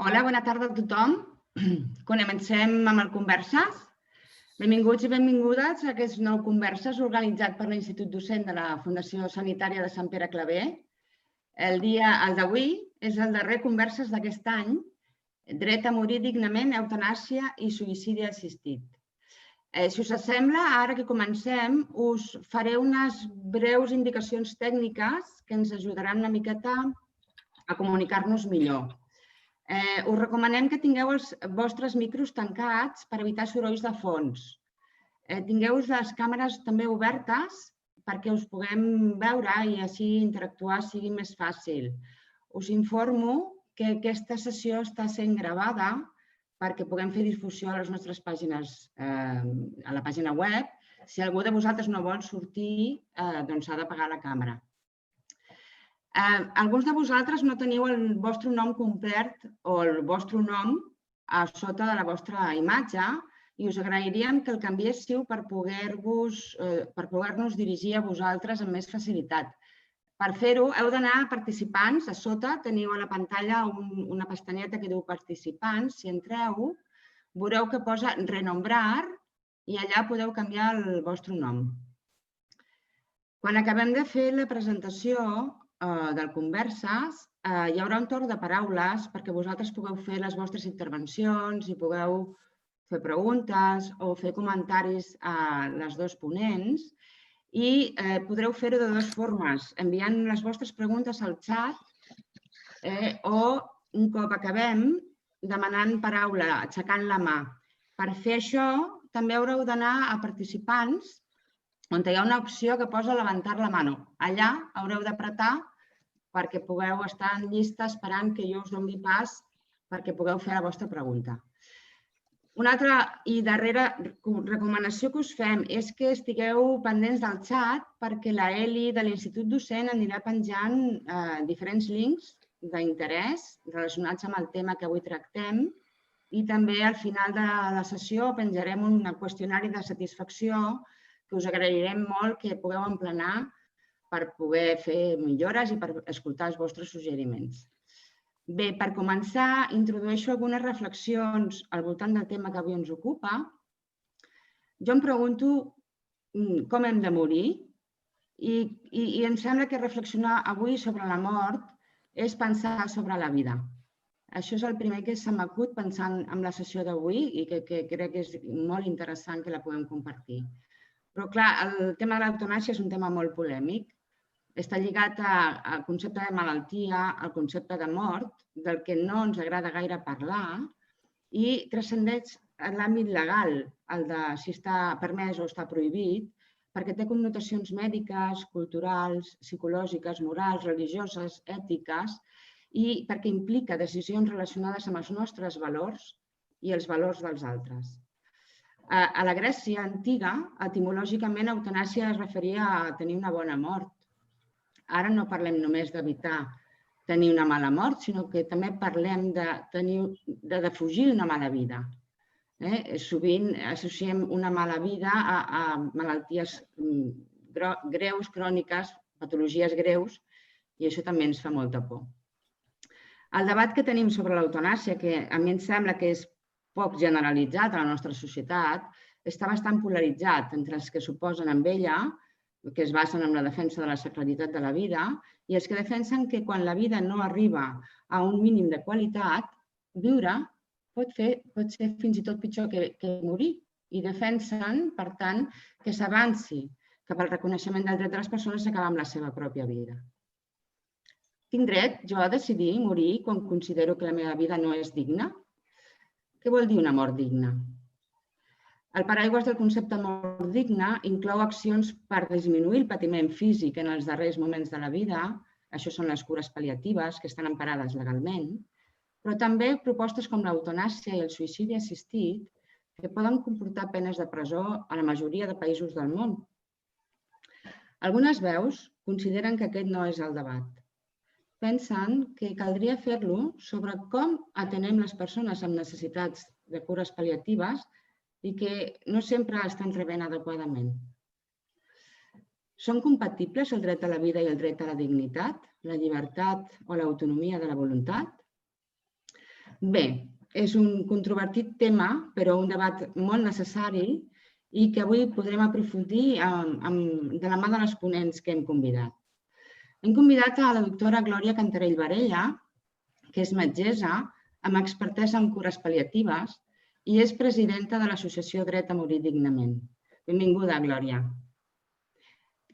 Hola, bona tarda a tothom. Comencem amb el Converses. Benvinguts i benvingudes a aquest nou Converses organitzat per l'Institut Docent de la Fundació Sanitària de Sant Pere Claver. El d'avui és el darrer Converses d'aquest any, dret a morir dignament, eutanàsia i suïcidi assistit. Si us sembla, ara que comencem, us faré unes breus indicacions tècniques que ens ajudaran una miqueta a comunicar-nos millor. Us recomanem que tingueu els vostres micros tancats per evitar sorolls de fons. Tingueu les càmeres també obertes perquè us puguem veure i així interactuar sigui més fàcil. Us informo que aquesta sessió està sent gravada perquè puguem fer difusió a les nostres pàgines, a la pàgina web. Si algú de vosaltres no vol sortir, doncs s'ha d'apagar la càmera. Alguns de vosaltres no teniu el vostre nom complet o el vostre nom a sota de la vostra imatge i us agrairíem que el canviéssiu per poder-nos dirigir a vosaltres amb més facilitat. Per fer-ho, heu d'anar a participants. A sota teniu a la pantalla una pestanyeta que diu participants. Si entreu, veureu que posa renombrar i allà podeu canviar el vostre nom. Quan acabem de fer la presentació del Converses, hi haurà un torn de paraules perquè vosaltres pugueu fer les vostres intervencions i pugueu fer preguntes o fer comentaris a les dos ponents i podreu fer-ho de dues formes, enviant les vostres preguntes al xat o un cop acabem demanant paraula, aixecant la mà. Per fer això també haureu d'anar a participants on hi ha una opció que posa levantar la mano. Allà haureu d'apretar perquè pugueu estar en llista esperant que jo us doni pas perquè pugueu fer la vostra pregunta. Una altra i darrera recomanació que us fem és que estigueu pendents del xat perquè la Eli de l'Institut Docent anirà penjant diferents links d'interès relacionats amb el tema que avui tractem i també al final de la sessió penjarem un qüestionari de satisfacció que us agrairem molt que pugueu emplenar per poder fer millores i per escoltar els vostres suggeriments. Bé, per començar, introdueixo algunes reflexions al voltant del tema que avui ens ocupa. Jo em pregunto com hem de morir i em sembla que reflexionar avui sobre la mort és pensar sobre la vida. Això és el primer que se m'acut pensant en la sessió d'avui i que crec que és molt interessant que la puguem compartir. Però, clar, el tema de l'eutanàsia és un tema molt polèmic. Està lligat al concepte de malaltia, al concepte de mort, del que no ens agrada gaire parlar, i transcendeix en l'àmbit legal, el de si està permès o està prohibit, perquè té connotacions mèdiques, culturals, psicològiques, morals, religioses, ètiques, i perquè implica decisions relacionades amb els nostres valors i els valors dels altres. A la Grècia antiga, etimològicament, eutanàsia es referia a tenir una bona mort. Ara no parlem només d'evitar tenir una mala mort, sinó que també parlem de defugir una mala vida. Sovint associem una mala vida a malalties greus, cròniques, patologies greus, i això també ens fa molta por. El debat que tenim sobre l'eutanàsia, que a mi em sembla que és poc generalitzat a la nostra societat, està bastant polaritzat entre els que s'oposen amb ella, que es basen en la defensa de la sacralitat de la vida, i els que defensen que quan la vida no arriba a un mínim de qualitat, viure pot ser fins i tot pitjor que morir. I defensen, per tant, que s'avanci cap al reconeixement del dret de les persones a acabar amb la seva pròpia vida. Tinc dret jo a decidir morir quan considero que la meva vida no és digna? Què vol dir una mort digna? El paraigües del concepte mort digna inclou accions per disminuir el patiment físic en els darrers moments de la vida, això són les cures pal·liatives que estan emparades legalment, però també propostes com l'eutanàsia i el suïcidi assistit que poden comportar penes de presó a la majoria de països del món. Algunes veus consideren que aquest no és el debat. Pensen que caldria fer-lo sobre com atenem les persones amb necessitats de cures pal·liatives i que no sempre estan rebent adequadament. Són compatibles el dret a la vida i el dret a la dignitat, la llibertat o l'autonomia de la voluntat? Bé, és un controvertit tema, però un debat molt necessari i que avui podrem aprofundir de la mà de les ponents que hem convidat. Hem convidat a la doctora Glòria Cantarell Varella, que és metgessa amb expertesa en cures pal·liatives i és presidenta de l'Associació Dret a Morir Dignament. Benvinguda, Glòria.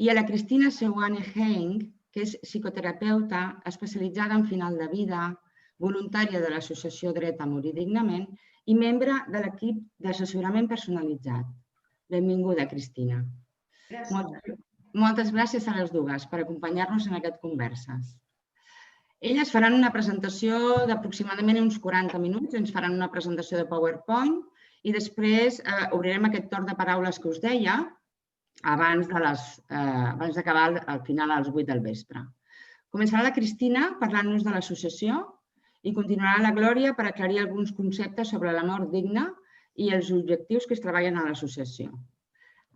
I a la Cristina Seoane Heng, que és psicoterapeuta especialitzada en final de vida, voluntària de l'Associació Dret a Morir Dignament i membre de l'equip d'assessorament personalitzat. Benvinguda, Cristina. Gràcies. Moltes gràcies a les dues per acompanyar-nos en aquest Converses. Elles faran una presentació d'aproximadament uns 40 minuts, ens faran una presentació de PowerPoint i després obrirem aquest torn de paraules que us deia abans d'acabar al final a les 8 del vespre. Començarà la Cristina parlant-nos de l'associació i continuarà la Glòria per aclarir alguns conceptes sobre la mort digna i els objectius que es treballen a l'associació.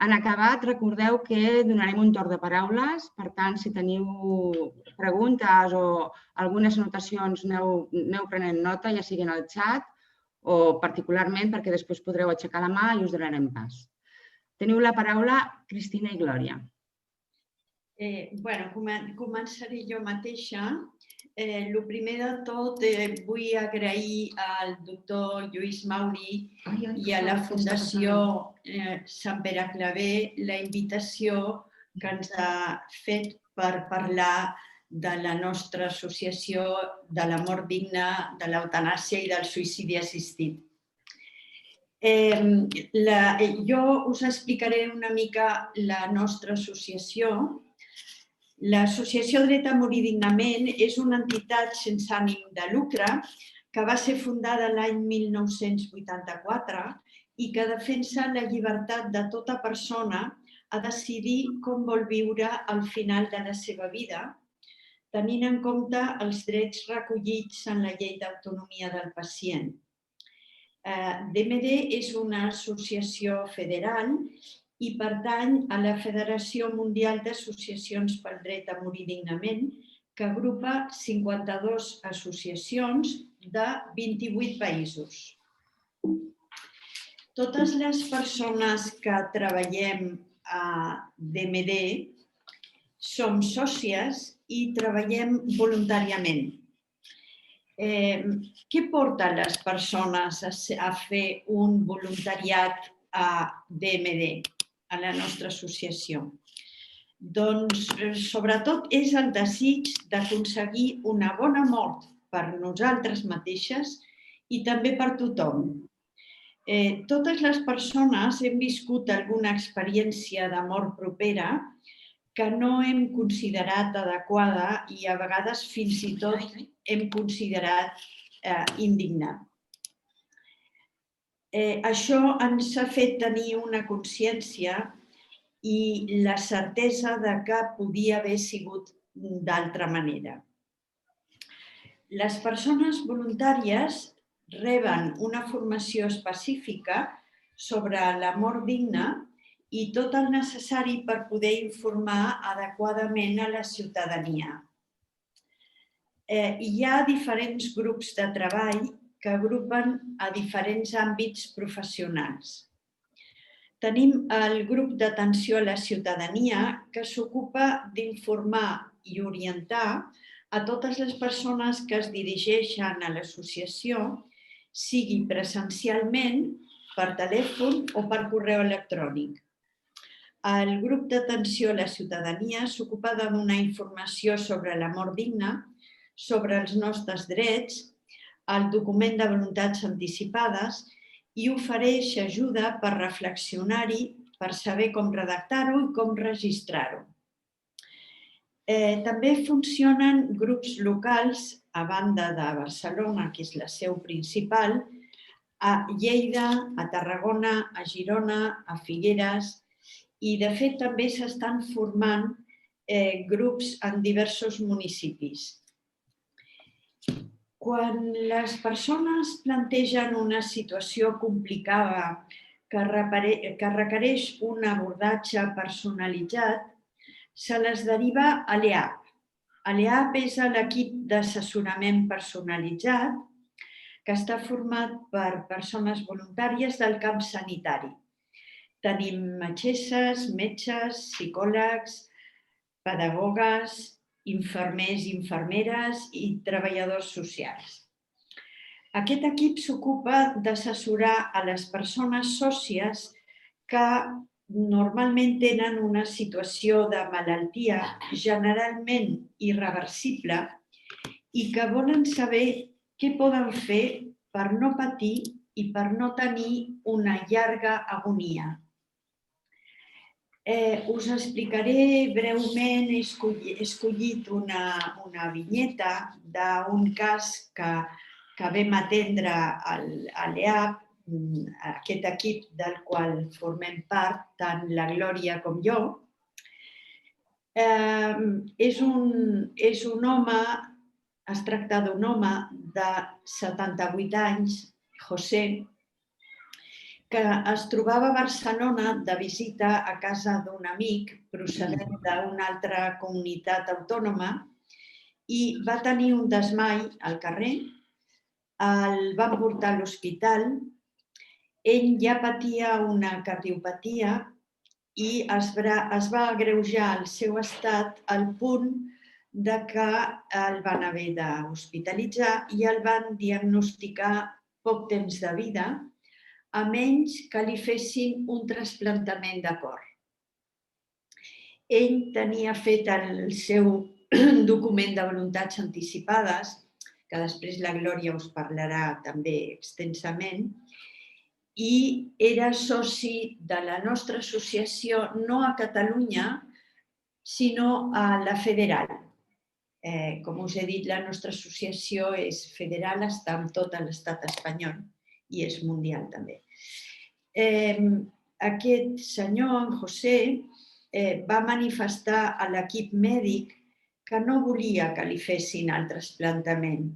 En acabat, recordeu que donarem un torn de paraules, per tant, si teniu preguntes o algunes anotacions, aneu prenent nota, ja sigui en el xat o particularment perquè després podreu aixecar la mà i us donarem pas. Teniu la paraula, Cristina i Glòria. Començaré jo mateixa. El primer de tot, vull agrair al doctor Lluís Mauri i a la Fundació Sant Pere Claver la invitació que ens ha fet per parlar de la nostra associació de la mort digna, de l'eutanàsia i del suïcidi assistit. Jo us explicaré una mica la nostra associació. L'Associació Dret a Morir Dignament és una entitat sense ànim de lucre que va ser fundada l'any 1984 i que defensa la llibertat de tota persona a decidir com vol viure al final de la seva vida, tenint en compte els drets recollits en la Llei d'Autonomia del Pacient. DMD és una associació federal i pertany a la Federació Mundial d'Associacions pel Dret a Morir Dignament, que agrupa 52 associacions de 28 països. Totes les persones que treballem a DMD som sòcies i treballem voluntàriament. Què porta les persones a fer un voluntariat a DMD, a la nostra associació? Doncs, sobretot, és el desig d'aconseguir una bona mort per nosaltres mateixes i també per tothom. Totes les persones hem viscut alguna experiència de mort propera que no hem considerat adequada i a vegades fins i tot hem considerat indignant. Això ens ha fet tenir una consciència i la certesa que podia haver sigut d'altra manera. Les persones voluntàries reben una formació específica sobre la mort digna i tot el necessari per poder informar adequadament a la ciutadania. Hi ha diferents grups de treball que agrupen a diferents àmbits professionals. Tenim el grup d'atenció a la ciutadania que s'ocupa d'informar i orientar a totes les persones que es dirigeixen a l'associació, sigui presencialment, per telèfon o per correu electrònic. El grup d'atenció a la ciutadania s'ocupa de donar informació sobre la mort digna, sobre els nostres drets, el document de voluntats anticipades i ofereix ajuda per reflexionar-hi, per saber com redactar-ho i com registrar-ho. També funcionen grups locals, a banda de Barcelona, que és la seu principal, a Lleida, a Tarragona, a Girona, a Figueres, i de fet també s'estan formant grups en diversos municipis. Quan les persones plantegen una situació complicada que requereix un abordatge personalitzat, se les deriva a l'EAP. L'EAP és l'equip d'assessorament personalitzat, que està format per persones voluntàries del camp sanitari. Tenim metgesses, metges, psicòlegs, pedagogues, infermers i infermeres i treballadors socials. Aquest equip s'ocupa d'assessorar a les persones sòcies que normalment tenen una situació de malaltia generalment irreversible i que volen saber què poden fer per no patir i per no tenir una llarga agonia. Us explicaré breument, he escollit una vinyeta d'un cas que vam atendre a l'EAP, aquest equip del qual formem part, tant la Glòria com jo. És un home, es tracta d'un home de 78 anys, José, que es trobava a Barcelona de visita a casa d'un amic procedent d'una altra comunitat autònoma i va tenir un desmai al carrer, el van portar a l'hospital, ell ja patia una cardiopatia i es va agreujar el seu estat al punt de que el van haver d'hospitalitzar i el van diagnosticar poc temps de vida, a menys que li fessin un trasplantament de cor. Ell tenia fet el seu document de voluntats anticipades, que després la Glòria us parlarà també extensament, i era soci de la nostra associació no a Catalunya, sinó a la federal. Com us he dit, la nostra associació és federal, està en tot l'estat espanyol i és mundial també. Aquest senyor, en José, va manifestar a l'equip mèdic que no volia que li fessin el trasplantament,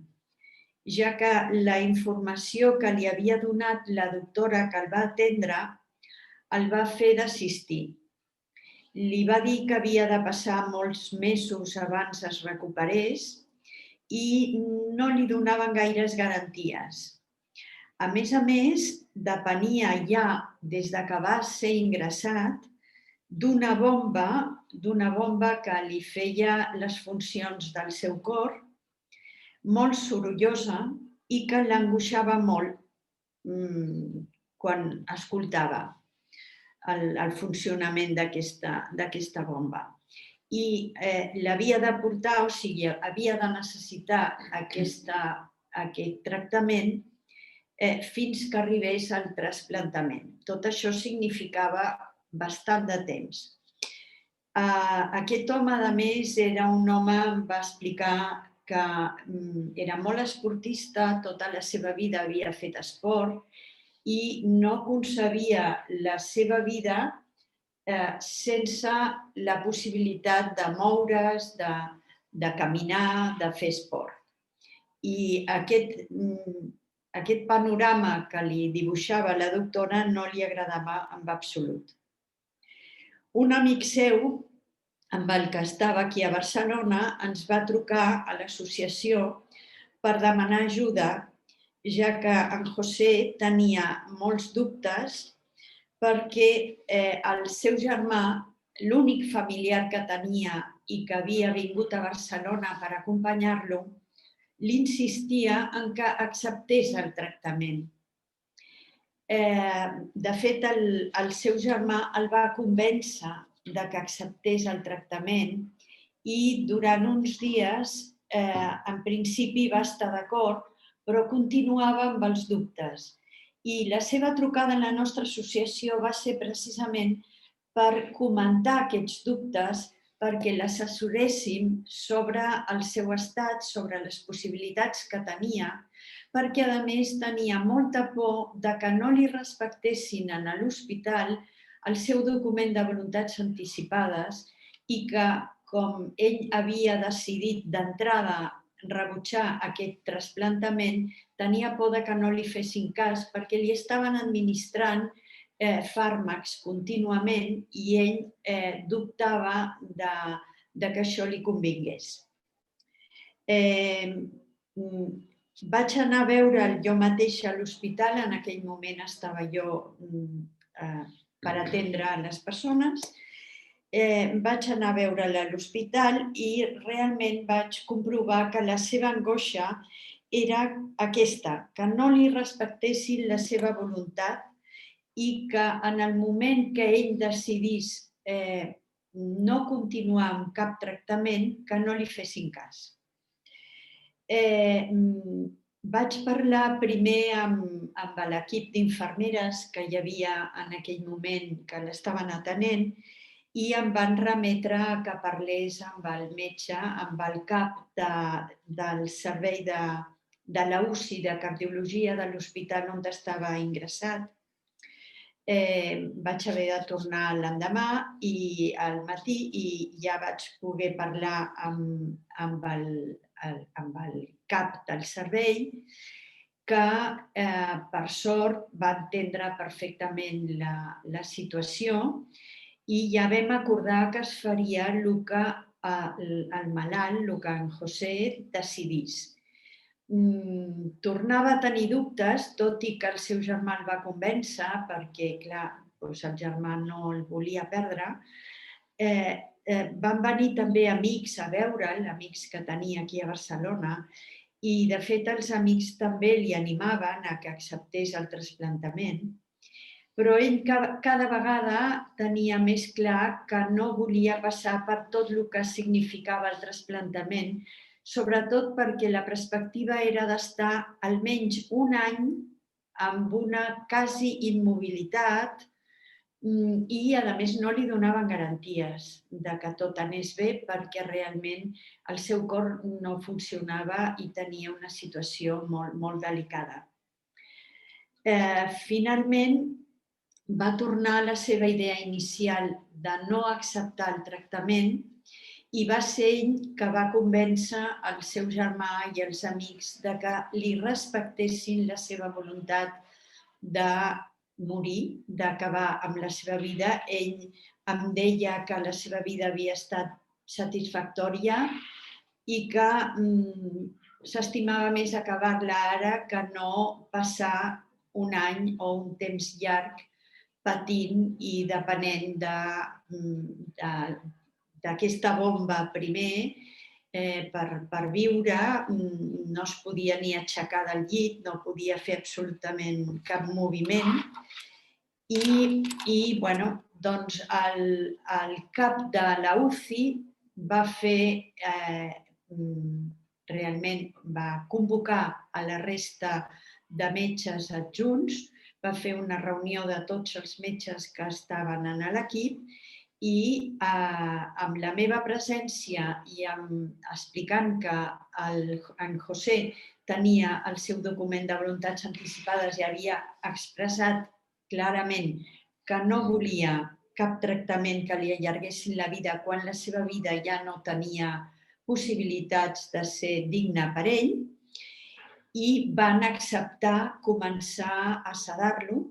ja que la informació que li havia donat la doctora que el va atendre el va fer desistir. Li va dir que havia de passar molts mesos abans es recuperés i no li donaven gaires garanties. A més, depenia ja, des que va ser ingressat, d'una bomba que li feia les funcions del seu cor, molt sorollosa i que l'angoixava molt quan escoltava el funcionament d'aquesta bomba. I l'havia de portar, o sigui, havia de necessitar aquest tractament fins que arribés al trasplantament. Tot això significava bastant de temps. Aquest home, a més, era un home, em va explicar que era molt esportista, tota la seva vida havia fet esport i no concebia la seva vida sense la possibilitat de moure's, de caminar, de fer esport. I aquest panorama que li dibuixava la doctora no li agradava en absolut. Un amic seu, amb el que estava aquí a Barcelona, ens va trucar a l'associació per demanar ajuda, ja que en José tenia molts dubtes perquè el seu germà, l'únic familiar que tenia i que havia vingut a Barcelona per acompanyar-lo, l'insistia en que acceptés el tractament. De fet, el seu germà el va convèncer que acceptés el tractament i durant uns dies, en principi, va estar d'acord, però continuava amb els dubtes. I la seva trucada a la nostra associació va ser precisament per comentar aquests dubtes, perquè l'assessoréssim sobre el seu estat, sobre les possibilitats que tenia, perquè, a més, tenia molta por que no li respectessin a l'hospital el seu document de voluntats anticipades i que, com ell havia decidit d'entrada rebutjar aquest trasplantament, tenia por que no li fessin cas perquè li estaven administrant fàrmacs contínuament i ell dubtava que això li convingués. vaig anar a veure'l jo mateixa a l'hospital, en aquell moment estava jo per atendre les persones. Vaig anar a veure'l a l'hospital i realment vaig comprovar que la seva angoixa era aquesta, que no li respectessin la seva voluntat i que en el moment que ell decidís no continuar amb cap tractament, que no li fessin cas. Vaig parlar primer amb l'equip d'infermeres que hi havia en aquell moment que l'estaven atenent i em van remetre que parlés amb el metge, amb el cap del servei de la UCI de cardiologia de l'hospital on estava ingressat. Vaig haver de tornar l'endemà i al matí i ja vaig poder parlar amb el cap del servei que, per sort, va entendre perfectament la situació i ja vam acordar que es faria el que el malalt, el que en José decidís. Tornava a tenir dubtes, tot i que el seu germà el va convèncer, perquè, clar, el germà no el volia perdre. Van venir també amics a veure'l, amics que tenia aquí a Barcelona, i de fet els amics també li animaven a que acceptés el trasplantament, però ell cada vegada tenia més clar que no volia passar per tot el que significava el trasplantament, sobretot perquè la perspectiva era d'estar almenys un any amb una quasi immobilitat i, a més, no li donaven garanties de que tot anés bé perquè realment el seu cor no funcionava i tenia una situació molt, molt delicada. Finalment, va tornar a la seva idea inicial de no acceptar el tractament i va ser ell que va convèncer el seu germà i els amics de que li respectessin la seva voluntat de morir, d'acabar amb la seva vida. Ell em deia que la seva vida havia estat satisfactòria i que s'estimava més acabar-la ara que no passar un any o un temps llarg patint i depenent d'aquesta bomba primer per viure. No es podia ni aixecar del llit, no podia fer absolutament cap moviment. I doncs el cap de la UCI va fer, realment va convocar a la resta de metges adjunts, va fer una reunió de tots els metges que estaven en l'equip i amb la meva presència i explicant que en José tenia el seu document de voluntats anticipades i havia expressat clarament que no volia cap tractament que li allarguessin la vida quan la seva vida ja no tenia possibilitats de ser digna per ell, i van acceptar començar a sedar-lo,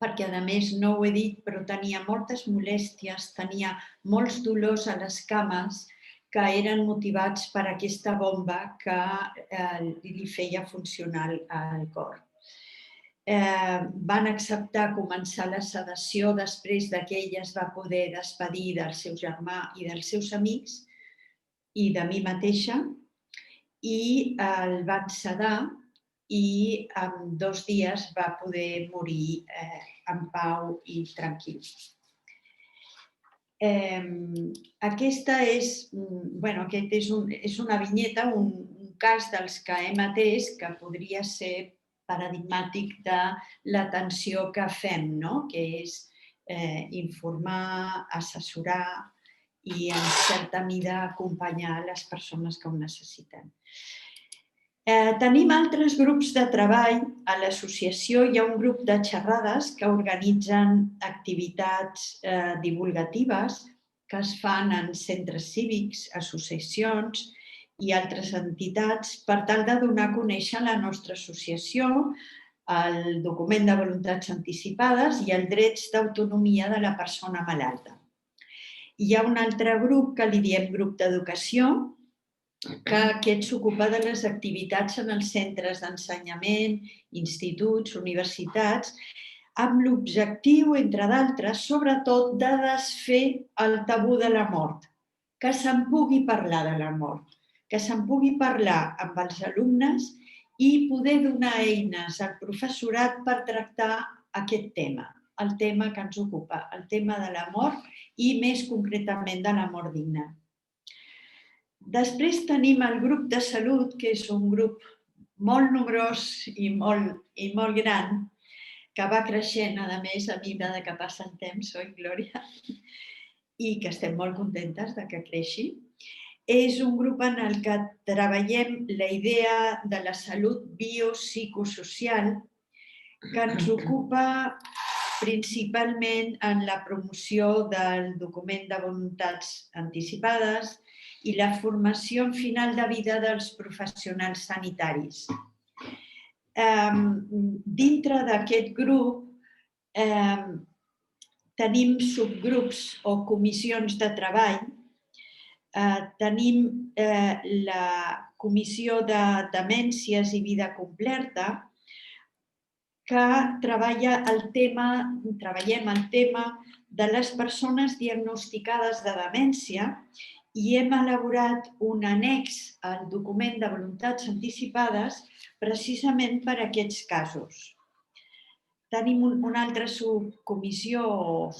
perquè, a més, no ho he dit, però tenia moltes molèsties, tenia molts dolors a les cames que eren motivats per aquesta bomba que li feia funcionar el cor. Van acceptar començar la sedació després que ell es va poder despedir del seu germà i dels seus amics i de mi mateixa, i el van sedar i en 2 dies va poder morir en pau i tranquil. Aquesta és una vinyeta, un cas dels que hem atès que podria ser paradigmàtic de l'atenció que fem, que és informar, assessorar i, en certa mida, acompanyar les persones que ho necessiten. Tenim altres grups de treball. A l'associació hi ha un grup de xerrades que organitzen activitats divulgatives que es fan en centres cívics, associacions i altres entitats per tal de donar a conèixer la nostra associació, el document de voluntats anticipades i els drets d'autonomia de la persona malalta. Hi ha un altre grup que li diem grup d'educació, que aquest s'ocupa de les activitats en els centres d'ensenyament, instituts, universitats, amb l'objectiu, entre d'altres, sobretot, de desfer el tabú de la mort, que se'n pugui parlar de la mort, que se'n pugui parlar amb els alumnes i poder donar eines al professorat per tractar aquest tema, el tema que ens ocupa, el tema de la mort i més concretament de la mort digna. Després tenim el grup de salut, que és un grup molt nombrós i molt gran, que va creixent, a més, a mesura que passa el temps, oi, Glòria? I que estem molt contentes de que creixi. És un grup en el que treballem la idea de la salut biopsicosocial, que ens ocupa principalment en la promoció del document de voluntats anticipades i la formació en final de vida dels professionals sanitaris. Dintre d'aquest grup tenim subgrups o comissions de treball. Tenim la Comissió de Demències i Vida Completa, que treballem el tema de les persones diagnosticades de demència i hem elaborat un annex al document de voluntats anticipades precisament per a aquests casos. Tenim una altra subcomissió o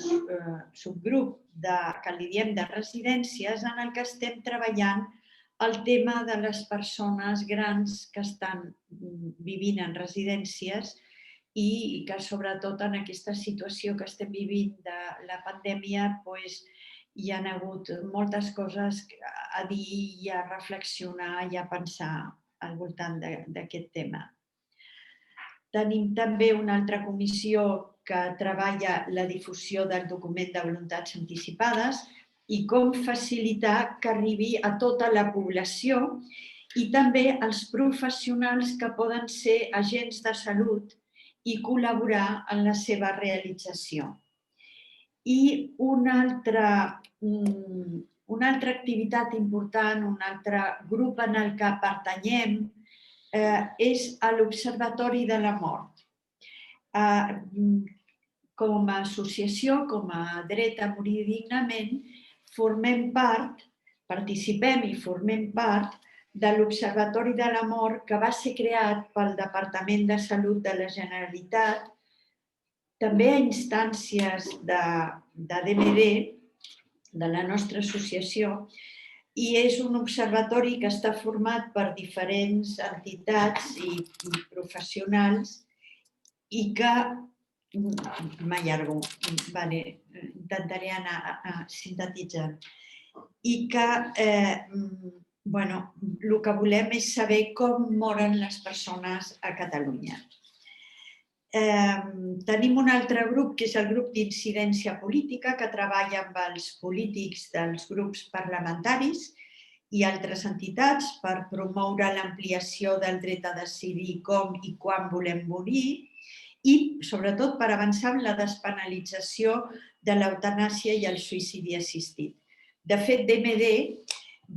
subgrup que li diem de residències en el que estem treballant el tema de les persones grans que estan vivint en residències i que sobretot en aquesta situació que estem vivint de la pandèmia hi ha hagut moltes coses a dir i a reflexionar i a pensar al voltant d'aquest tema. Tenim també una altra comissió que treballa la difusió del document de voluntats anticipades i com facilitar que arribi a tota la població i també als professionals que poden ser agents de salut i col·laborar en la seva realització. I una altra activitat important, un altre grup en el que pertanyem, és l'Observatori de la Mort. Com a associació, com a Dret a Morir Dignament, participem i formem part de l'Observatori de la Mort que va ser creat pel Departament de Salut de la Generalitat, també a instàncies de DMD, de la nostra associació, i és un observatori que està format per diferents entitats i professionals i que, m'allargo, intentaré anar sintetitzant, i que el que volem és saber com moren les persones a Catalunya. Tenim un altre grup, que és el grup d'incidència política, que treballa amb els polítics dels grups parlamentaris i altres entitats per promoure l'ampliació del dret a decidir com i quan volem morir i, sobretot, per avançar en la despenalització de l'eutanàsia i el suïcidi assistit. De fet, DMD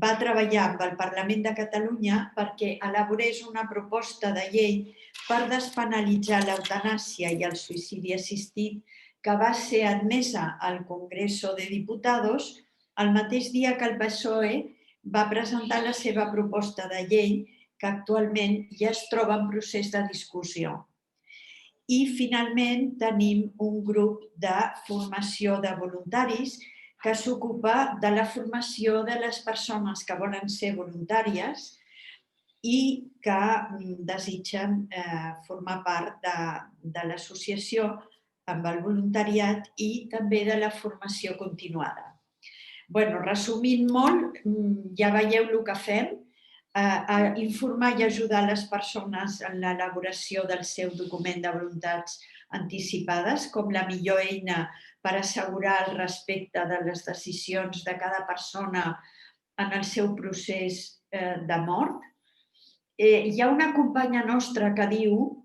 va treballar amb el Parlament de Catalunya perquè elaborés una proposta de llei per despenalitzar l'eutanàsia i el suïcidi assistit que va ser admesa al Congreso de Diputados el mateix dia que el PSOE va presentar la seva proposta de llei que actualment ja es troba en procés de discussió. I, finalment, tenim un grup de formació de voluntaris que s'ocupa de la formació de les persones que volen ser voluntàries i que desitgen formar part de l'associació amb el voluntariat i també de la formació continuada. Resumint molt, ja veieu el que fem, informar i ajudar les persones en l'elaboració del seu document de voluntats anticipades com la millor eina per assegurar el respecte de les decisions de cada persona en el seu procés de mort. Hi ha una companya nostra que diu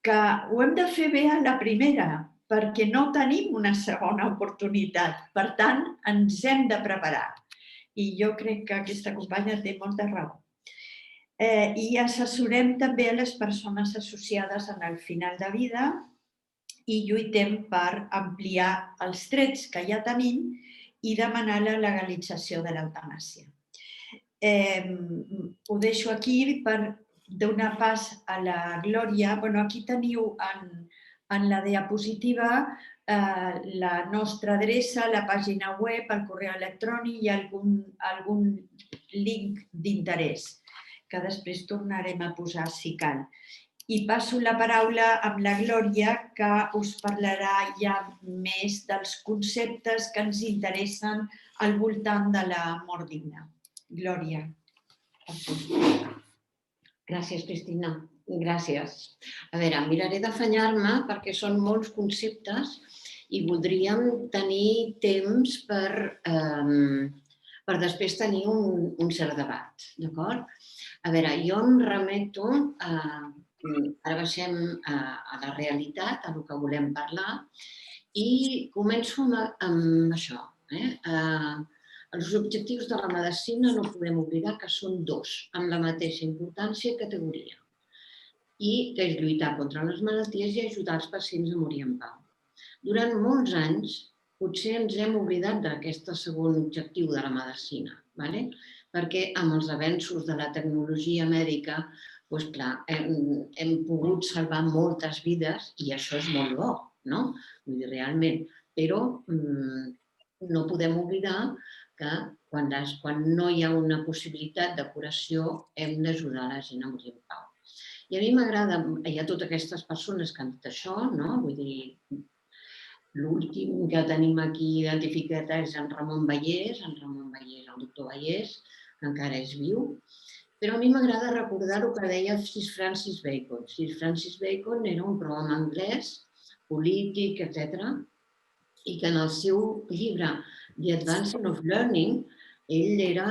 que ho hem de fer bé a la primera, perquè no tenim una segona oportunitat. Per tant, ens hem de preparar. i jo crec que aquesta companya té molta raó. I assessorem també a les persones associades en el final de vida i lluitem per ampliar els drets que ja tenim i demanar la legalització de l'eutanàsia. Ho deixo aquí per donar pas a la Glòria. Aquí teniu en la diapositiva la nostra adreça, la pàgina web, el correu electrònic i algun link d'interès que després tornarem a posar si cal. I passo la paraula amb la Glòria, que us parlarà ja més dels conceptes que ens interessen al voltant de la mort digna. Glòria. Gràcies, Cristina. Gràcies. A veure, miraré d'afanyar-me perquè són molts conceptes i voldríem tenir temps per després tenir un cert debat, d'acord? A veure, jo em remeto ara baixem a la realitat, a el que volem parlar, i començo amb això. Els objectius de la medicina no podem oblidar que són dos, amb la mateixa importància i categoria, i que és lluitar contra les malalties i ajudar els pacients a morir en pau. Durant molts anys, potser ens hem oblidat d'aquest segon objectiu de la medicina, perquè amb els avenços de la tecnologia mèdica doncs clar, hem pogut salvar moltes vides i això és molt bo, no? Vull dir, realment. Però no podem oblidar que quan no hi ha una possibilitat de curació hem d'ajudar la gent a morir en pau. I a mi m'agrada, hi ha totes aquestes persones que han dit això, no? Vull dir, l'últim que tenim aquí identificat és en Ramon Vallès, el doctor Vallès, que encara és viu. Però a mi m'agrada recordar el que deia Sir Francis Bacon. Sir Francis Bacon era un prohom anglès, polític, etc. I que en el seu llibre The Advancement of Learning, ell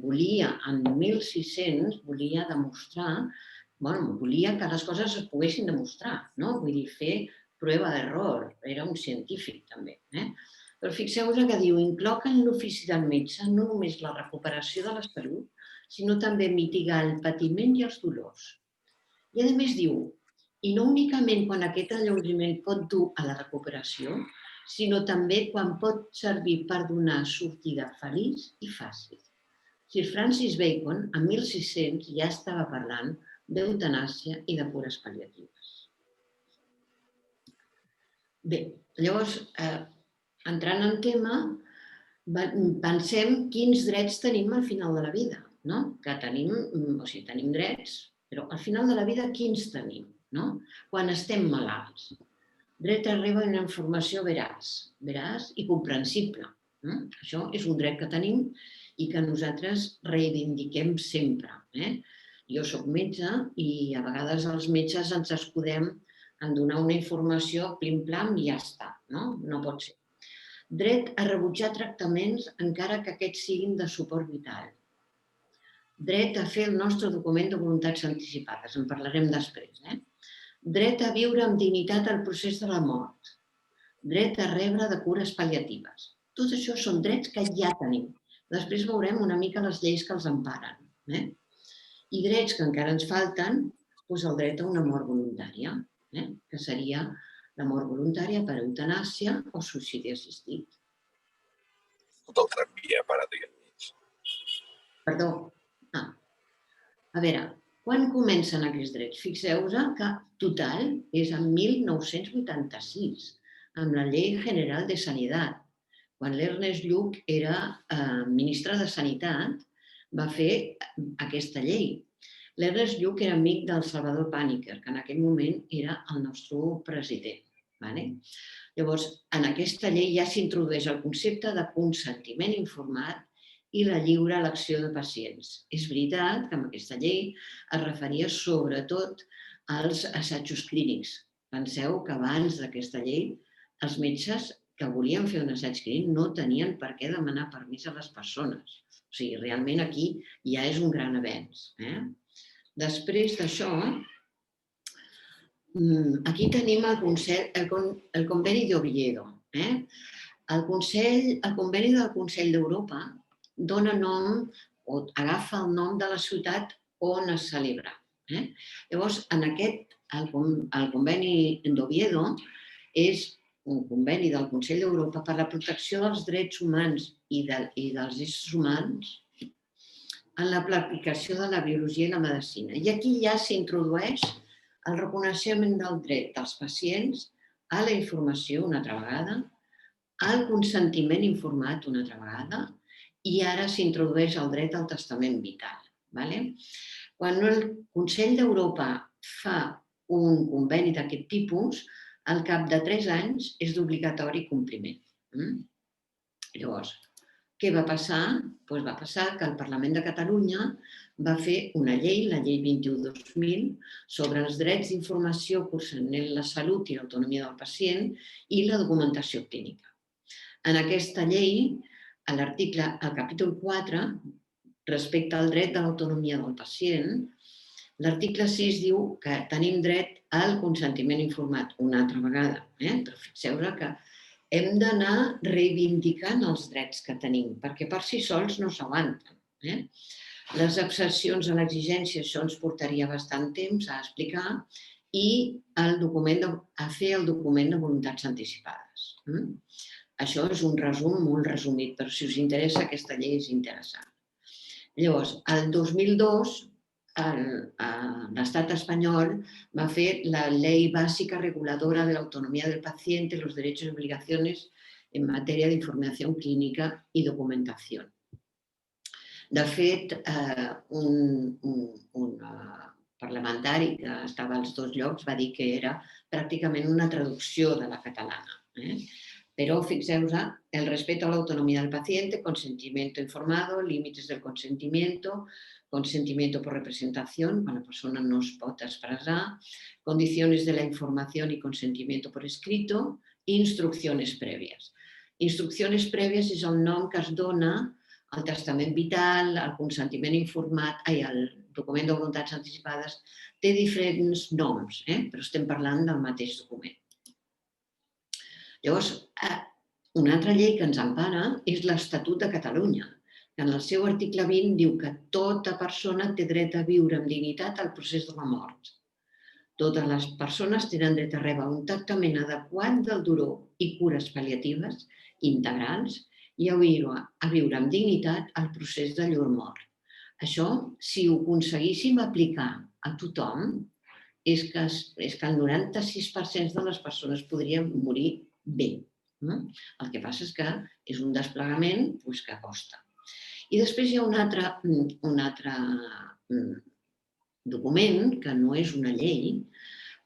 volia, en 1600, volia demostrar, volia que les coses es poguessin demostrar, vull dir, fer prova d'error. Era un científic, també. Però fixeu-vos que diu, incloc en l'ofici del metge no només la recuperació de la salut, sinó també mitigar el patiment i els dolors. I a més diu, i no únicament quan aquest alleujament pot dur a la recuperació, sinó també quan pot servir per donar sortida feliç i fàcil. Sir Francis Bacon, en 1600, ja estava parlant d'eutanàsia i de cures pal·liatives. Bé, llavors, entrant en tema, pensem quins drets tenim al final de la vida. Que tenim drets, però al final de la vida quins tenim? Quan estem malalts. Dret a rebre una informació veraç i comprensible. Això és un dret que tenim i que nosaltres reivindiquem sempre. Jo soc metge i a vegades els metges ens escudem en donar una informació plim-plam i ja està. No pot ser. Dret a rebutjar tractaments encara que aquests siguin de suport vital. Dret a fer el nostre document de voluntats anticipades, en parlarem després. Dret a viure amb dignitat el procés de la mort. Dret a rebre de cures pal·liatives. Tot això són drets que ja tenim. Després veurem una mica les lleis que els emparen. I drets que encara ens falten, doncs el dret a una mort voluntària, que seria la mort voluntària per eutanàsia o suïcidi assistit. Tot el tramvia parat aquí enmig. Perdó. A veure, quan comencen aquests drets? Fixeu-vos que total és en 1986, amb la Llei General de Sanitat. Quan l'Ernest Lluch era ministre de Sanitat, va fer aquesta llei. L'Ernest Lluch era amic del Salvador Pàniker, que en aquell moment era el nostre president. Llavors, en aquesta llei ja s'introdueix el concepte de consentiment informat i la lliure elecció de pacients. És veritat que amb aquesta llei es referia sobretot als assajos clínics. Penseu que abans d'aquesta llei els metges que volien fer un assaig clínic no tenien per què demanar permís a les persones. O sigui, realment aquí ja és un gran avenç. Després d'això, aquí tenim el conveni d'Oviedo. El conveni del Consell d'Europa dona nom o agafa el nom de la ciutat on es celebra. Llavors, el conveni d'Oviedo és un conveni del Consell d'Europa per la protecció dels drets humans i dels éssers humans en l'aplicació de la biologia i la medicina. I aquí ja s'introdueix el reconeixement del dret dels pacients a la informació una altra vegada, al consentiment informat una altra vegada i ara s'introdueix el dret al testament vital. Quan el Consell d'Europa fa un conveni d'aquest tipus, al cap de 3 anys és d'obligatori compliment. Llavors, què va passar? Doncs va passar que el Parlament de Catalunya va fer una llei, la llei 21/2000, sobre els drets d'informació concernent la salut i l'autonomia del pacient i la documentació clínica. En aquesta llei, al capítol 4, respecte al dret de l'autonomia del pacient, l'article 6 diu que tenim dret al consentiment informat una altra vegada. Però fixeu-vos que hem d'anar reivindicant els drets que tenim, perquè per si sols no s'aguanten. Les excepcions a l'exigència, això ens portaria bastant temps a explicar, i a fer el document de voluntats anticipades. Això és un resum molt resumit, però si us interessa, aquesta llei és interessant. Llavors, el 2002, l'estat espanyol va fer la Ley Básica Reguladora de la Autonomía del Paciente, los derechos y obligaciones en materia de información clínica y documentación. De fet, un parlamentari que estava als 2 llocs va dir que era pràcticament una traducció de la catalana. Pero fixeu-vos, el respeto a la autonomía del paciente, consentimiento informado, límites del consentimiento por representación, quan la persona no es pot expressar, condiciones de la información y consentimiento por escrito, instrucciones prèvies. Instrucciones prèvies és el nom que es dona al testament vital, al consentiment informat, al document de voluntats anticipades, té diferents noms, però estem parlant del mateix document. Llavors, una altra llei que ens empara és l'Estatut de Catalunya, que en el seu article 20 diu que tota persona té dret a viure amb dignitat al procés de la mort. Totes les persones tenen dret a rebre un tractament adequat del dolor i cures pal·liatives integrals i a viure amb dignitat al procés de llur mort. Això, si ho aconseguíssim aplicar a tothom, és que el 96% de les persones podrien morir bé. El que passa és que és un desplegament que costa. I després hi ha un altre document, que no és una llei,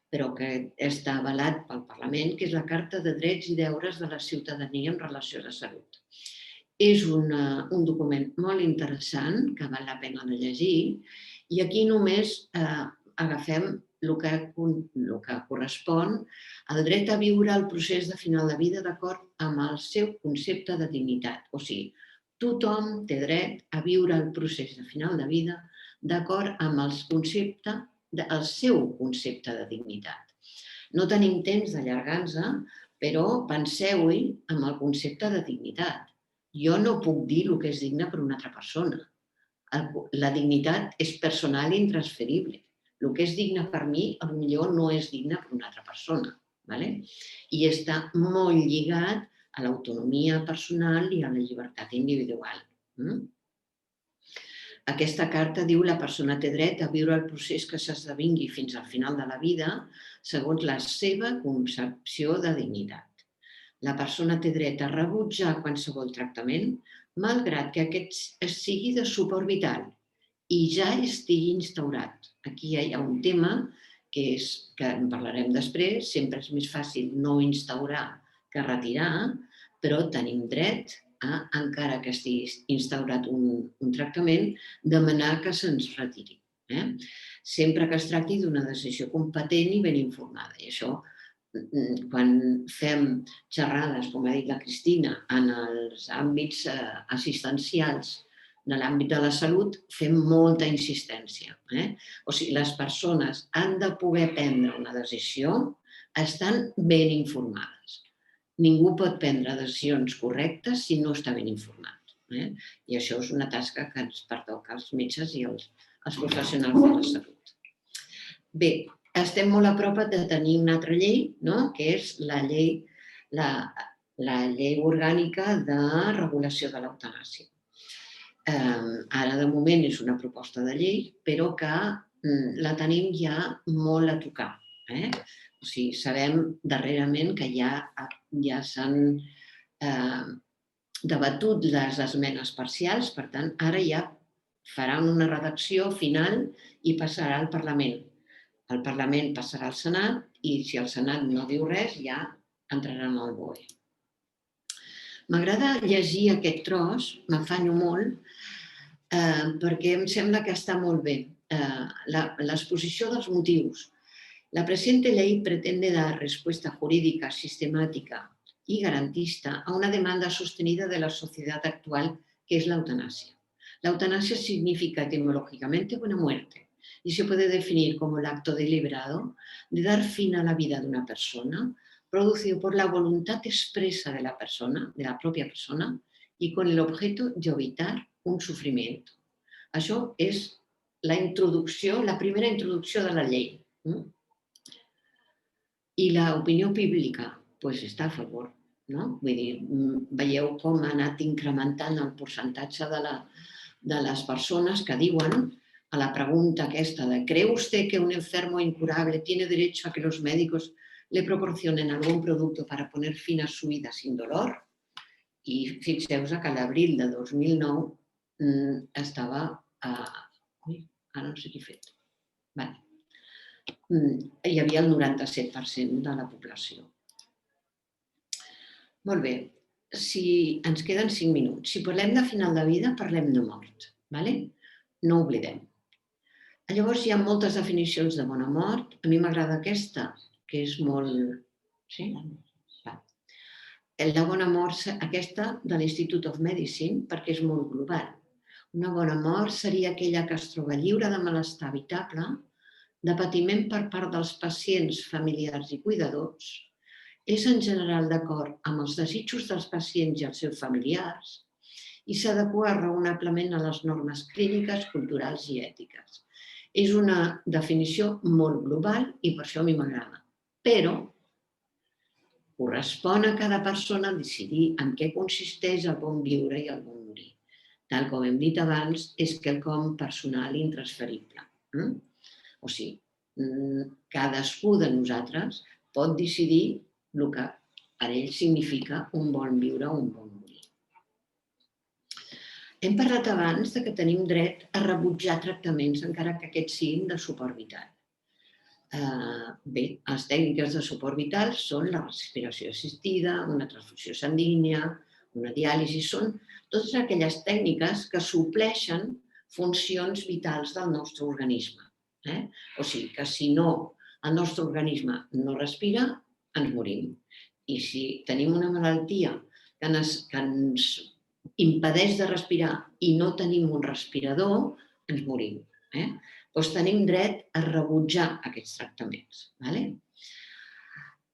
però que està avalat pel Parlament, que és la Carta de Drets i Deures de la Ciutadania en relació a la salut. És un document molt interessant, que val la pena de llegir, i aquí només agafem el que correspon al dret a viure el procés de final de vida d'acord amb el seu concepte de dignitat. O sigui, tothom té dret a viure el procés de final de vida d'acord amb el seu concepte de dignitat. No tenim temps d'allargar-nos, però penseu-hi amb el concepte de dignitat. Jo no puc dir el que és digne per una altra persona. La dignitat és personal i intransferible. El que és digne per mi, potser no és digne per una altra persona. I està molt lligat a l'autonomia personal i a la llibertat individual. Aquesta carta diu que la persona té dret a viure el procés que s'esdevingui fins al final de la vida segons la seva concepció de dignitat. La persona té dret a rebutjar qualsevol tractament, malgrat que aquest sigui de suport vital i ja estigui instaurat. Aquí hi ha un tema que en parlarem després. Sempre és més fàcil no instaurar que retirar, però tenim dret a, encara que estigui instaurat un tractament, demanar que se'ns retiri. Sempre que es tracti d'una decisió competent i ben informada. I això, quan fem xerrades, com ha dit la Cristina, en els àmbits assistencials, en l'àmbit de la salut, fem molta insistència. O sigui, les persones han de poder prendre una decisió estant ben informades. Ningú pot prendre decisions correctes si no està ben informat. I això és una tasca que ens pertoca als metges i als professionals de la salut. Bé, estem molt a prop de tenir una altra llei, que és la llei orgànica de regulació de l'eutanàsia. Ara, de moment, és una proposta de llei, però que la tenim ja molt a tocar. O sigui, sabem darrerament que ja s'han debatut les esmenes parcials, per tant, ara ja faran una redacció final i passarà al Parlament. El Parlament passarà al Senat i si el Senat no diu res ja entrarà en el BOE. M'agrada llegir aquest tros, m'afanyo molt, perquè em sembla que està molt bé. L'exposició dels motius. La presente ley pretende dar respuesta jurídica, sistemática y garantista a una demanda sostenida de la sociedad actual, que es la eutanasia. La eutanasia significa etimológicamente buena muerte y se puede definir como el acto deliberado de dar fin a la vida de una persona, producido por la voluntad expresa de la persona, de la propia persona, y con el objeto de evitar un sufrimiento. Això és la primera introducció de la llei. I l'opinió pública està a favor. Vull dir, veieu com ha anat incrementant el percentatge de les persones que diuen a la pregunta aquesta de ¿cree usted que un enfermo incurable tiene derecho a que los médicos le proporcionen algún producto para poner fin a su vida sin dolor? I fixeu-vos que a l'abril de 2009 estava ara no sé què he fet. Hi havia el 97% de la població. Molt bé. Ens queden 5 minuts. Si parlem de final de vida, parlem de mort. No oblidem. Llavors hi ha moltes definicions de bona mort. A mi m'agrada aquesta, que és molt... Sí? La bona mort, aquesta de l'Institute of Medicine, perquè és molt global. Una bona mort seria aquella que es troba lliure de malestar evitable, de patiment per part dels pacients, familiars i cuidadors, és en general d'acord amb els desitjos dels pacients i els seus familiars i s'adequa raonablement a les normes clíniques, culturals i ètiques. És una definició molt global i per això a mi m'agrada. Però correspon a cada persona decidir en què consisteix el bon viure i el bon morir. Tal com hem dit abans, és quelcom personal i intransferible. O sigui, cadascú de nosaltres pot decidir el que per ell significa un bon viure o un bon morir. Hem parlat abans que tenim dret a rebutjar tractaments encara que aquests siguin de suport vital. Bé, les tècniques de suport vital són la respiració assistida, una transfusió sanguínia, una diàlisi, són totes aquelles tècniques que supleixen funcions vitals del nostre organisme. O sigui que si el nostre organisme no respira, ens morim. I si tenim una malaltia que ens impedeix de respirar i no tenim un respirador, ens morim. Doncs tenim dret a rebutjar aquests tractaments.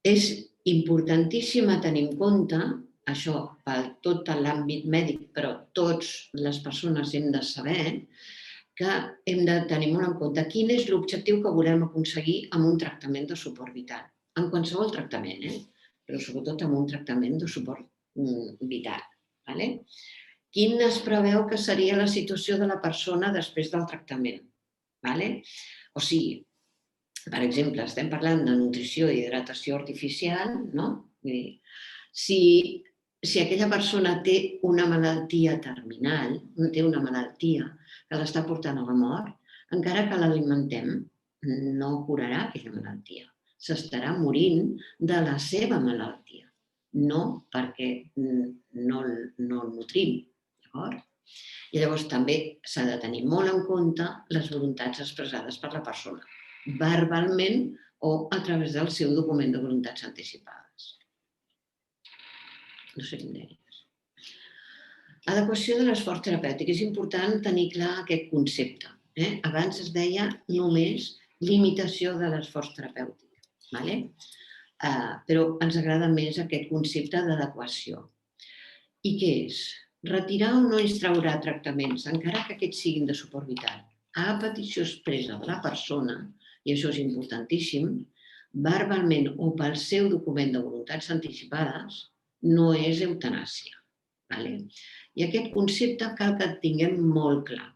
És importantíssim tenir en compte, això per tot l'àmbit mèdic, però totes les persones hem de saber que hem de tenir molt en compte quin és l'objectiu que volem aconseguir amb un tractament de suport vital. En qualsevol tractament, però sobretot amb un tractament de suport vital. Quin es preveu que seria la situació de la persona després del tractament? O sigui, per exemple, estem parlant de nutrició i hidratació artificial, si aquella persona té una malaltia terminal, té una malaltia que l'està portant a la mort, encara que l'alimentem, no curarà aquella malaltia. S'estarà morint de la seva malaltia, no perquè no el nutrim. I llavors també s'ha de tenir molt en compte les voluntats expressades per la persona, verbalment o a través del seu document de voluntats anticipades. No sé què em deies. Adequació de l'esforç terapèutic. És important tenir clar aquest concepte. Abans es deia només limitació de l'esforç terapèutic. Però ens agrada més aquest concepte d'adequació. I què és? retirar o no instaurar tractaments, encara que aquests siguin de suport vital, a petició expressa de la persona, i això és importantíssim, verbalment o pel seu document de voluntats anticipades, no és eutanàsia. I aquest concepte cal que el tinguem molt clar.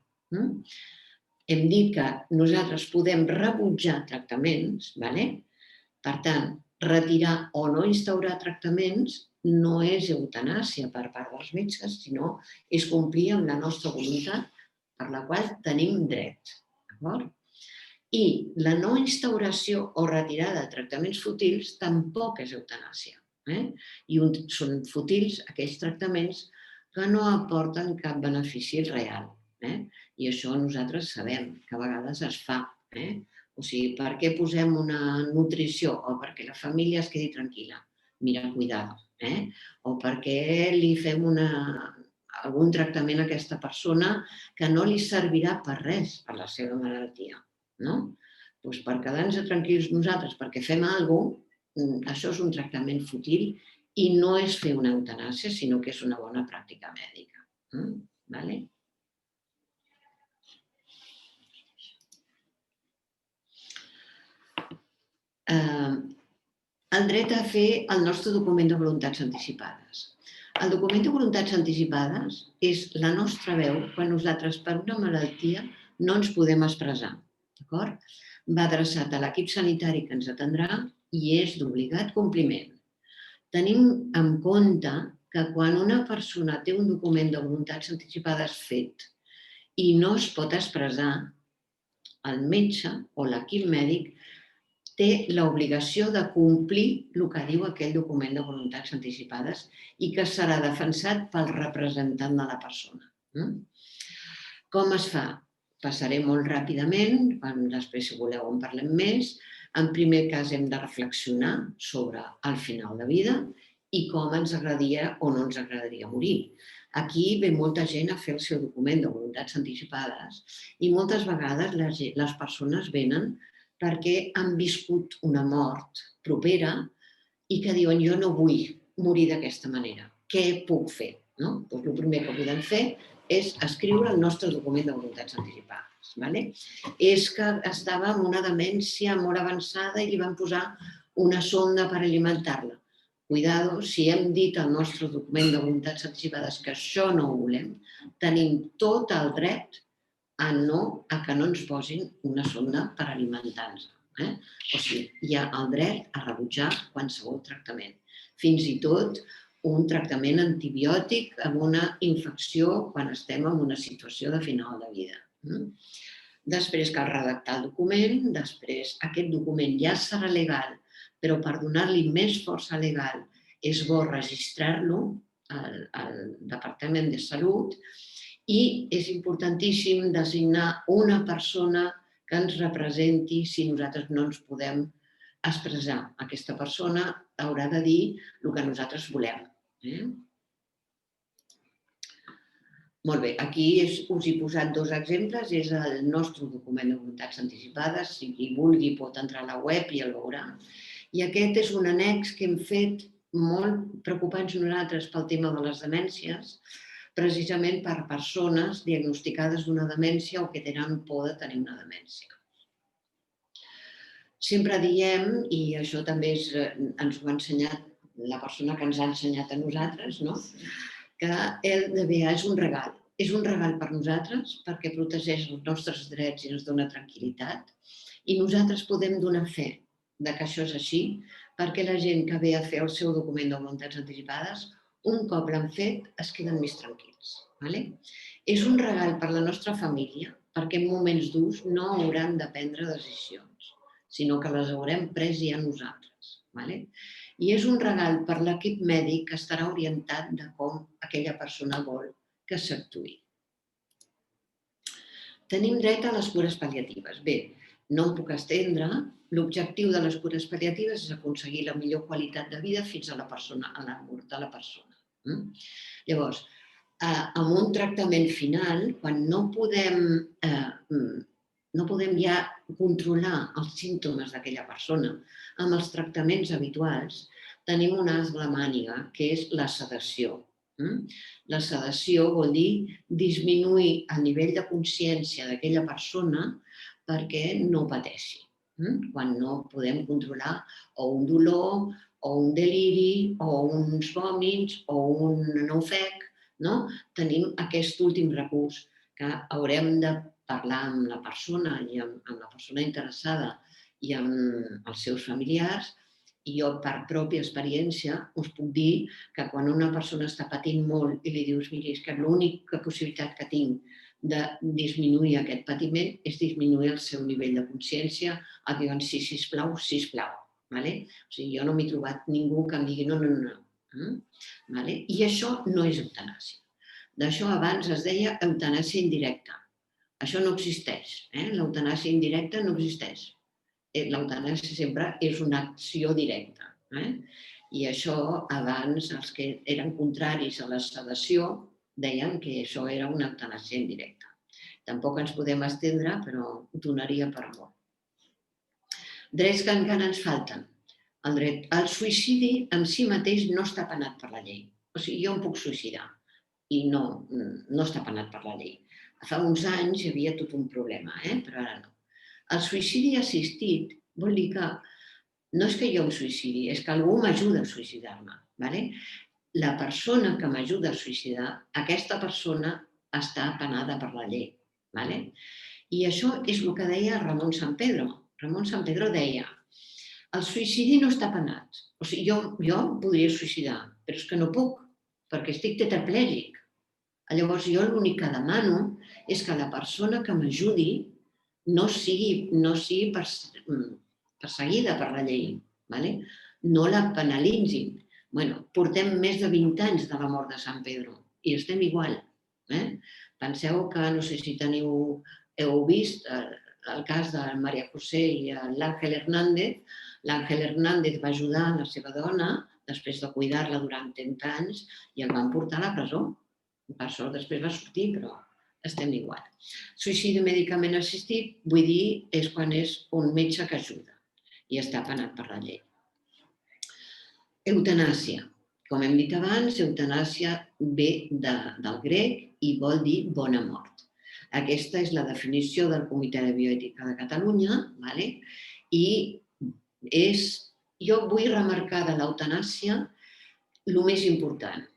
Hem dit que nosaltres podem rebutjar tractaments, per tant, retirar o no instaurar tractaments no és eutanàsia per part dels metges, sinó és complir amb la nostra voluntat per la qual tenim dret. I la no instauració o retirada de tractaments fútils tampoc és eutanàsia. I són fútils aquells tractaments que no aporten cap benefici real. I això nosaltres sabem que a vegades es fa. O sigui, per què posem una nutrició? O perquè la família es quedi tranquil·la. Mira, cuidado. O perquè li fem algun tractament a aquesta persona que no li servirà per res, per la seva malaltia. Doncs per quedar-nos tranquils nosaltres perquè fem alguna cosa, això és un tractament fútil i no és fer una eutanàsia, sinó que és una bona pràctica mèdica. El dret a fer el nostre document de voluntats anticipades. El document de voluntats anticipades és la nostra veu quan nosaltres per una malaltia no ens podem expressar. Va adreçat a l'equip sanitari que ens atendrà i és d'obligat compliment. Tenim en compte que quan una persona té un document de voluntats anticipades fet i no es pot expressar, el metge o l'equip mèdic té l'obligació de complir el que diu aquell document de voluntats anticipades i que serà defensat pel representant de la persona. Com es fa? Passaré molt ràpidament, després si voleu en parlem més. En primer cas hem de reflexionar sobre el final de vida i com ens agradaria o no ens agradaria morir. Aquí ve molta gent a fer el seu document de voluntats anticipades i moltes vegades les persones venen perquè han viscut una mort propera i que diuen jo no vull morir d'aquesta manera. Què puc fer? Doncs el primer que podem fer és escriure el nostre document de voluntats anticipades. És que estava amb una demència molt avançada i li van posar una sonda per alimentar-la. Cuidado, si hem dit al nostre document de voluntats anticipades que això no ho volem, tenim tot el dret a que no ens posin una sonda per alimentar-nos. O sigui, hi ha el dret a rebutjar qualsevol tractament. Fins i tot un tractament antibiòtic amb una infecció quan estem en una situació de final de vida. Després cal redactar el document, després aquest document ja serà legal, però per donar-li més força legal és bo registrar-lo al Departament de Salut i és importantíssim designar una persona que ens representi si nosaltres no ens podem expressar. Aquesta persona haurà de dir el que nosaltres volem. Molt bé, aquí us he posat 2 exemples. És el nostre document de voluntats anticipades. Si qui vulgui pot entrar a la web i el veurà. I aquest és un annex que hem fet molt preocupants nosaltres pel tema de les demències, precisament per persones diagnosticades d'una demència o que tenen por de tenir una demència. Sempre diem, i això també ens ho ha ensenyat la persona que ens ha ensenyat a nosaltres, que el DBA és un regal. És un regal per nosaltres perquè protegeix els nostres drets i ens dona tranquil·litat i nosaltres podem donar fe que això és així perquè la gent que ve a fer el seu document de voluntats anticipades, un cop l'han fet, es queden més tranquils. És un regal per la nostra família perquè en moments durs no hauran de prendre decisions, sinó que les haurem pres ja nosaltres. I és un regal per l'equip mèdic que estarà orientat de com aquella persona vol que s'actuï. Tenim dret a les cures pal·liatives. Bé, no em puc estendre. L'objectiu de les cures pal·liatives és aconseguir la millor qualitat de vida fins a la mort de la persona. Llavors, amb un tractament final, quan no podem ja controlar els símptomes d'aquella persona amb els tractaments habituals, tenim un as de la màniga, que és la sedació. La sedació vol dir disminuir el nivell de consciència d'aquella persona perquè no pateixi. Quan no podem controlar o un dolor, o un deliri, o uns vòmits, o un ofec, tenim aquest últim recurs que haurem de parlar amb la persona i amb la persona interessada i amb els seus familiars. I jo, per pròpia experiència, us puc dir que quan una persona està patint molt i li dius, mira, és que l'única possibilitat que tinc de disminuir aquest patiment és disminuir el seu nivell de consciència, et diuen, sí, sisplau, sisplau. O sigui, jo no m'he trobat ningú que em digui no. I això no és eutanàsia. D'això abans es deia eutanàsia indirecta. Això no existeix. L'eutanàsia indirecta no existeix. L'eutanàsia sempre és una acció directa. I això abans els que eren contraris a la sedació deien que això era una eutanàsia indirecta. Tampoc ens podem estendre, però ho donaria per molt. Drets que encara ens falten. El dret al suïcidi en si mateix no està penat per la llei. O sigui, jo em puc suïcidar i no està penat per la llei. Fa uns anys hi havia tot un problema, però ara no. El suïcidi assistit vol dir que no és que jo em suïcidi, és que algú m'ajuda a suïcidar-me. La persona que m'ajuda a suïcidar, aquesta persona està penada per la llei. I això és el que deia Ramon Sampedro. Ramon Sampedro deia, el suïcidi no està penat. O sigui, jo em podria suïcidar, però és que no puc, perquè estic tetraplègic. Llavors, jo l'únic que demano és que la persona que m'ajudi no sigui perseguida per la llei. No la penalitzin. Portem més de 20 anys de la mort de Sant Pedro i estem igual. Penseu que, no sé si heu vist el cas de María José i l'Àngel Hernández. L'Àngel Hernández va ajudar la seva dona després de cuidar-la durant 30 anys i el van portar a la presó. Per sort després va sortir, però estem igual. Suïcidi mèdicament assistit, vull dir, és quan és un metge que ajuda i està penat per la llei. Eutanàsia. Com hem dit abans, eutanàsia ve del grec i vol dir bona mort. Aquesta és la definició del Comitè de Bioètica de Catalunya i jo vull remarcar de l'eutanàsia el més important.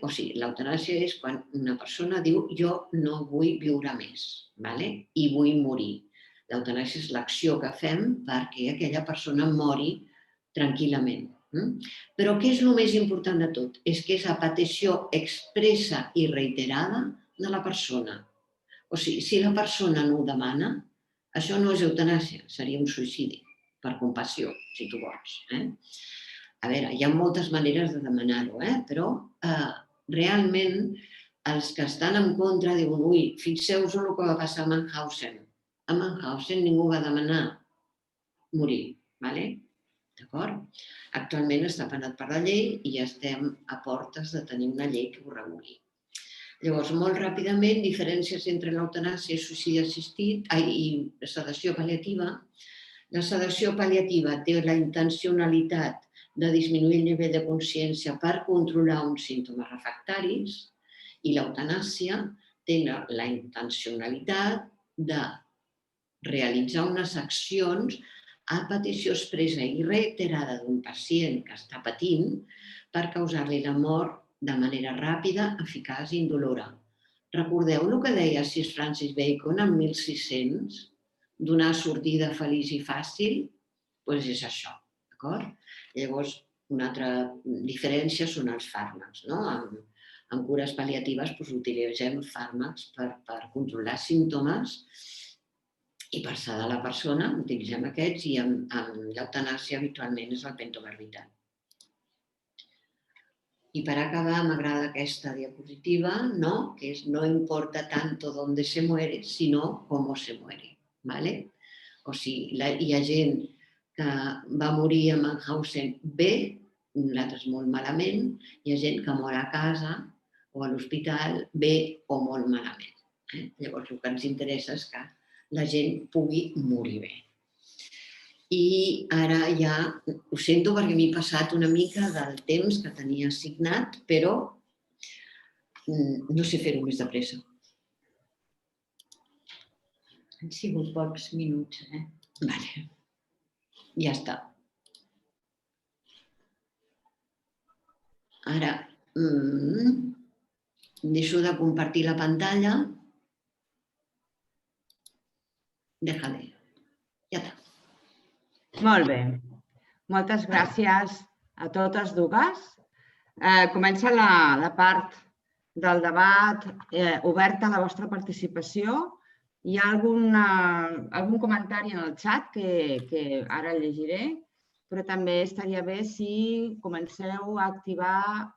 O sigui, l'eutanàsia és quan una persona diu jo no vull viure més i vull morir. L'eutanàsia és l'acció que fem perquè aquella persona mori tranquil·lament. Però què és el més important de tot? És que és a petició expressa i reiterada de la persona. O sigui, si la persona no ho demana, això no és eutanàsia, seria un suïcidi, per compassió, si tu vols. A veure, hi ha moltes maneres de demanar-ho, però realment els que estan en contra diuen ui, fixeu-vos el que va passar a Mannhausen. A Mannhausen ningú va demanar morir, d'acord? Actualment està penat per la llei i estem a portes de tenir una llei que ho reguli. Llavors, molt ràpidament, diferències entre l'eutanàsia i suïcidi assistit i sedació pal·liativa. La sedació pal·liativa té la intencionalitat de disminuir el nivell de consciència per controlar uns símptomes refractaris i l'eutanàsia té la intencionalitat de realitzar unes accions a petició expressa i reiterada d'un pacient que està patint per causar-li la mort de manera ràpida, eficaç i indolora. Recordeu el que deia Sir Francis Bacon en 1600? Donar sortida feliç i fàcil? Doncs és això, d'acord? Llavors, una altra diferència són els fàrmacs. En cures pal·liatives utilitzem fàrmacs per controlar símptomes i per sedar la persona, utilitzem aquests, i amb l'eutanàsia habitualment és el pentobarbital. I per acabar, m'agrada aquesta diapositiva, que és no importa tanto dónde se muere, sino cómo se muere. O sigui, hi ha gent que va morir a Mannhausen bé, nosaltres molt malament, hi ha gent que mor a casa o a l'hospital bé o molt malament. Llavors, el que ens interessa és que la gent pugui morir bé. I ara ja ho sento perquè m'he passat una mica del temps que tenia assignat, però no sé fer-ho més de pressa. Han sigut pocs minuts, Vale. Ja està. Ara, deixo de compartir la pantalla. Déjale. Ja està. Molt bé. Moltes gràcies a totes dues. Comença la part del debat oberta a la vostra participació. Hi ha algun comentari en el xat que ara llegiré, però també estaria bé si comenceu a activar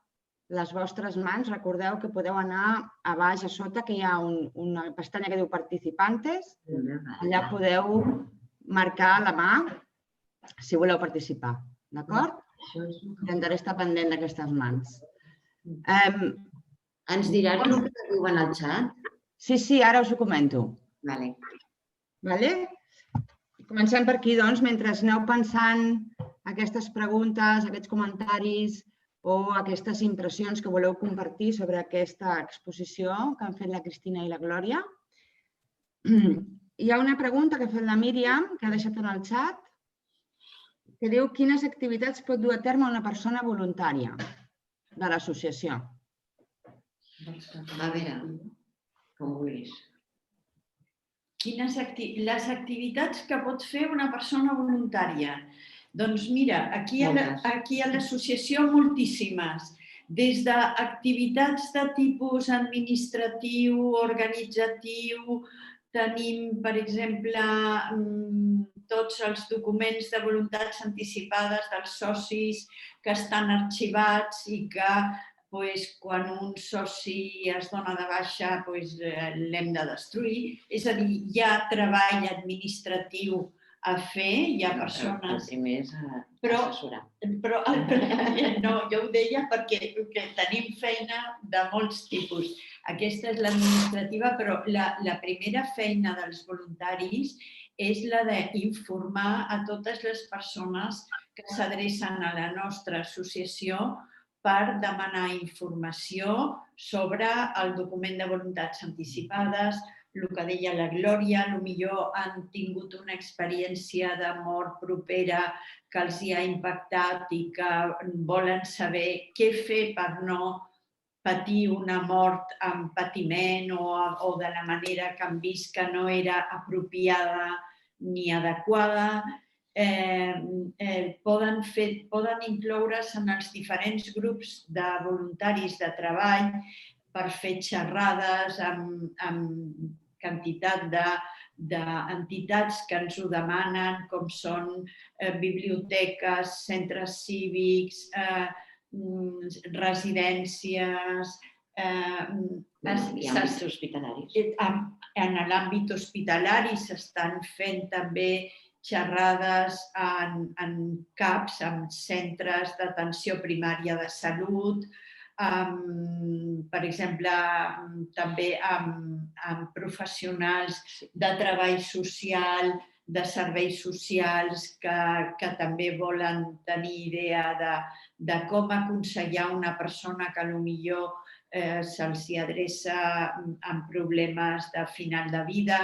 les vostres mans. Recordeu que podeu anar a baix, a sota, que hi ha una pestanya que diu Participantes. Allà podeu marcar la mà si voleu participar. D'acord? Intentaré estar pendent d'aquestes mans. Ens diràs el que diuen al xat? Sí, ara us ho comento. Vale. Comencem per aquí, doncs, mentre aneu pensant aquestes preguntes, aquests comentaris o aquestes impressions que voleu compartir sobre aquesta exposició que han fet la Cristina i la Glòria. Hi ha una pregunta que ha fet la Míriam, que ha deixat en el xat, que diu quines activitats pot dur a terme una persona voluntària de l'associació. A veure, com vulguis. Les activitats que pot fer una persona voluntària. Doncs mira, aquí a l'associació moltíssimes. Des d'activitats de tipus administratiu, organitzatiu, tenim, per exemple, tots els documents de voluntats anticipades dels socis que estan arxivats i que quan un soci es dona de baixa l'hem de destruir. És a dir, hi ha treball administratiu a fer, hi ha persones... El primer és assessorar. No, jo ho deia perquè tenim feina de molts tipus. Aquesta és l'administrativa, però la primera feina dels voluntaris és la d'informar a totes les persones que s'adrecen a la nostra associació per demanar informació sobre el document de voluntats anticipades, el que deia la Glòria, potser han tingut una experiència de mort propera que els hi ha impactat i que volen saber què fer per no patir una mort amb patiment o de la manera que han vist que no era apropiada ni adequada. Poden incloure's en els diferents grups de voluntaris de treball per fer xerrades amb quantitat d'entitats que ens ho demanen, com són biblioteques, centres cívics, residències, àmbits hospitalaris. En l'àmbit hospitalari s'estan fent també xerrades en CAPs, en centres d'atenció primària de salut, per exemple, també amb professionals de treball social, de serveis socials que també volen tenir idea de com aconsellar una persona que potser se'ls adreça amb problemes de final de vida.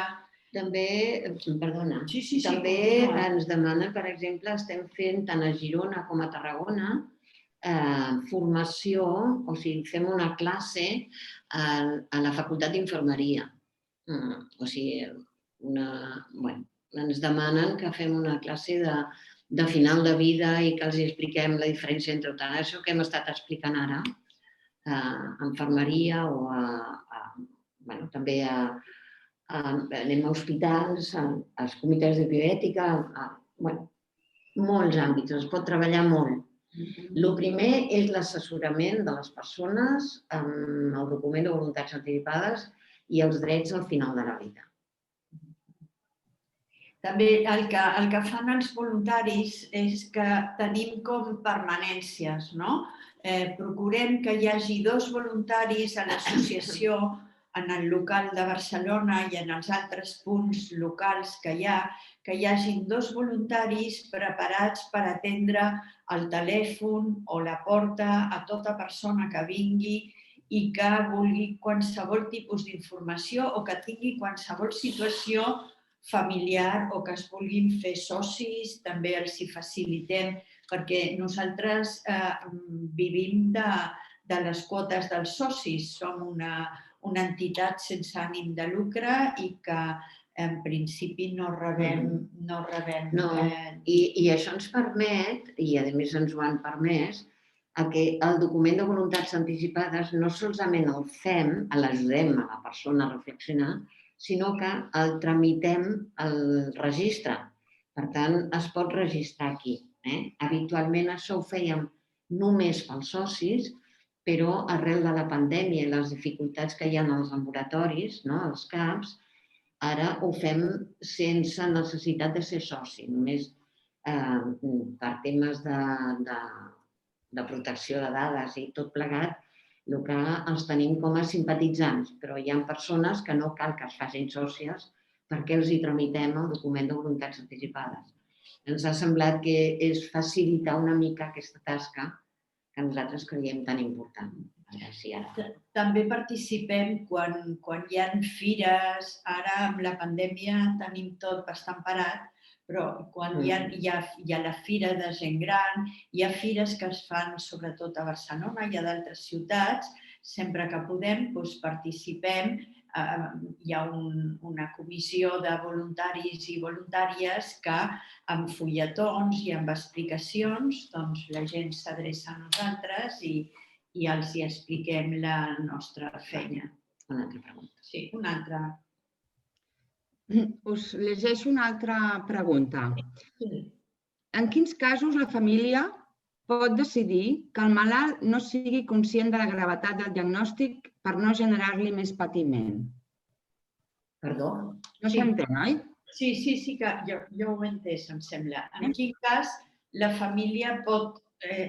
També, perdona, també ens demanen, per exemple, estem fent tant a Girona com a Tarragona formació, o sigui, fem una classe a la Facultat d'Infermeria. O sigui, ens demanen que fem una classe de final de vida i que els expliquem la diferència entre tant això que hem estat explicant ara, a infermeria o també anem a hospitals, als comitès de bioètica, molts àmbits, es pot treballar molt. El primer és l'assessorament de les persones amb el document de voluntats anticipades i els drets al final de la vida. També el que fan els voluntaris és que tenim com permanències, no? Procurem que hi hagi 2 voluntaris a l'associació en el local de Barcelona i en els altres punts locals que hi hagin 2 voluntaris preparats per atendre el telèfon o la porta a tota persona que vingui i que vulgui qualsevol tipus d'informació o que tingui qualsevol situació familiar o que es vulguin fer socis, també els hi facilitem, perquè nosaltres vivim de les quotes dels socis. Som una entitat sense ànim de lucre i que en principi no rebem... I això ens permet, i a més ens ho han permès, que el document de voluntats anticipades no solament el fem, l'ajudem a la persona a reflexionar, sinó que el tramitem al registre. Per tant, es pot registrar aquí. Habitualment això ho fèiem només pels socis, però arrel de la pandèmia i les dificultats que hi ha als laboratoris, als CAPs, ara ho fem sense necessitat de ser soci, només per temes de protecció de dades i tot plegat, el que els tenim com a simpatitzants, però hi ha persones que no cal que es facin sòcies perquè els hi tramitem el document de voluntats anticipades. Ens ha semblat que és facilitar una mica aquesta tasca que nosaltres creiem tan important. També participem quan hi ha fires, ara amb la pandèmia tenim tot bastant parat, però quan hi ha la fira de gent gran, hi ha fires que es fan sobretot a Barcelona i a d'altres ciutats, sempre que podem participem. Hi ha una comissió de voluntaris i voluntàries que amb fulletons i amb explicacions la gent s'adreça a nosaltres i els hi expliquem la nostra feina. Una altra pregunta. Sí, una altra. Us llegeixo una altra pregunta. En quins casos la família pot decidir que el malalt no sigui conscient de la gravetat del diagnòstic per no generar-li més patiment? Perdó? No s'entén, oi? Sí, que jo ho he entès, em sembla. En quin cas la família pot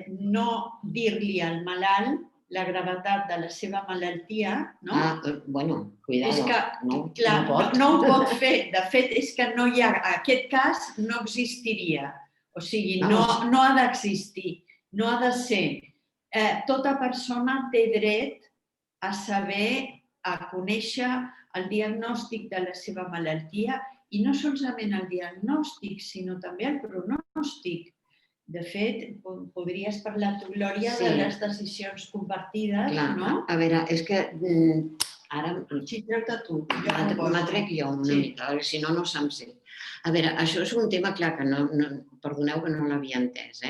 no dir-li al malalt la gravetat de la seva malaltia, no? Bueno, cuidado. És que, no ho pot fer. De fet, és que no hi ha... Aquest cas no existiria. O sigui, no ha d'existir. No ha de ser. Tota persona té dret a saber, a conèixer el diagnòstic de la seva malaltia i no solament el diagnòstic, sinó també el pronòstic. De fet, podries parlar tu, Glòria, de les decisions compartides, no? A veure, és que ara... Sí, treu-te tu. M'atrec jo una mica, si no, no se'm sent. A veure, això és un tema, clar, que perdoneu que no l'havia entès.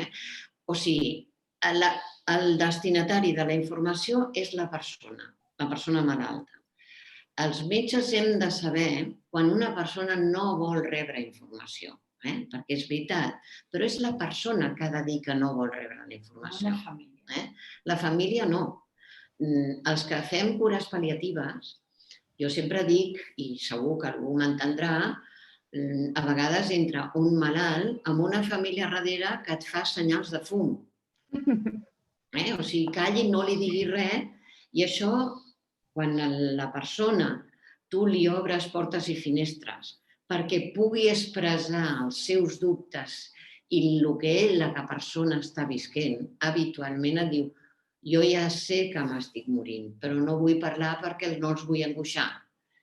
O sigui, el destinatari de la informació és la persona malalta. Els metges hem de saber quan una persona no vol rebre informació, perquè és veritat, però és la persona que ha de dir que no vol rebre la informació. La família. La família no. Els que fem cures pal·liatives, jo sempre dic, i segur que algú m'entendrà, a vegades entra un malalt amb una família darrere que et fa senyals de fum. O sigui, calli, no li digui res, i això, quan la persona, tu li obres portes i finestres perquè pugui expressar els seus dubtes i el que la persona està visquent, habitualment et diu jo ja sé que m'estic morint, però no vull parlar perquè no els vull angoixar.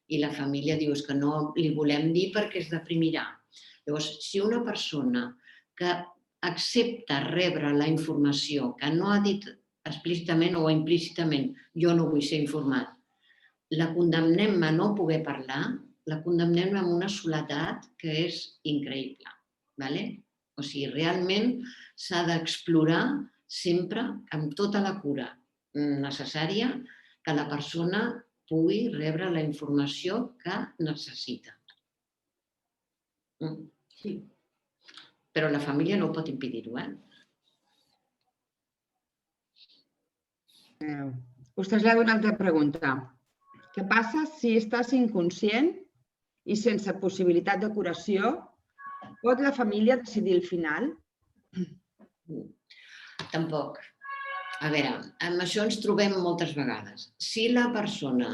I la família diu que no li volem dir perquè es deprimirà. Llavors, si una persona que accepta rebre la informació, que no ha dit explícitament o implícitament jo no vull ser informat, la condemnem a no poder parlar, la condemnem amb una soledat que és increïble. O sigui, realment s'ha d'explorar sempre amb tota la cura necessària que la persona pugui rebre la informació que necessita. Sí. Però la família no pot impedir-ho, Us trasllado una altra pregunta. Què passa si estàs inconscient i sense possibilitat de curació? Pot la família decidir el final? Tampoc. A veure, amb això ens trobem moltes vegades. Si la persona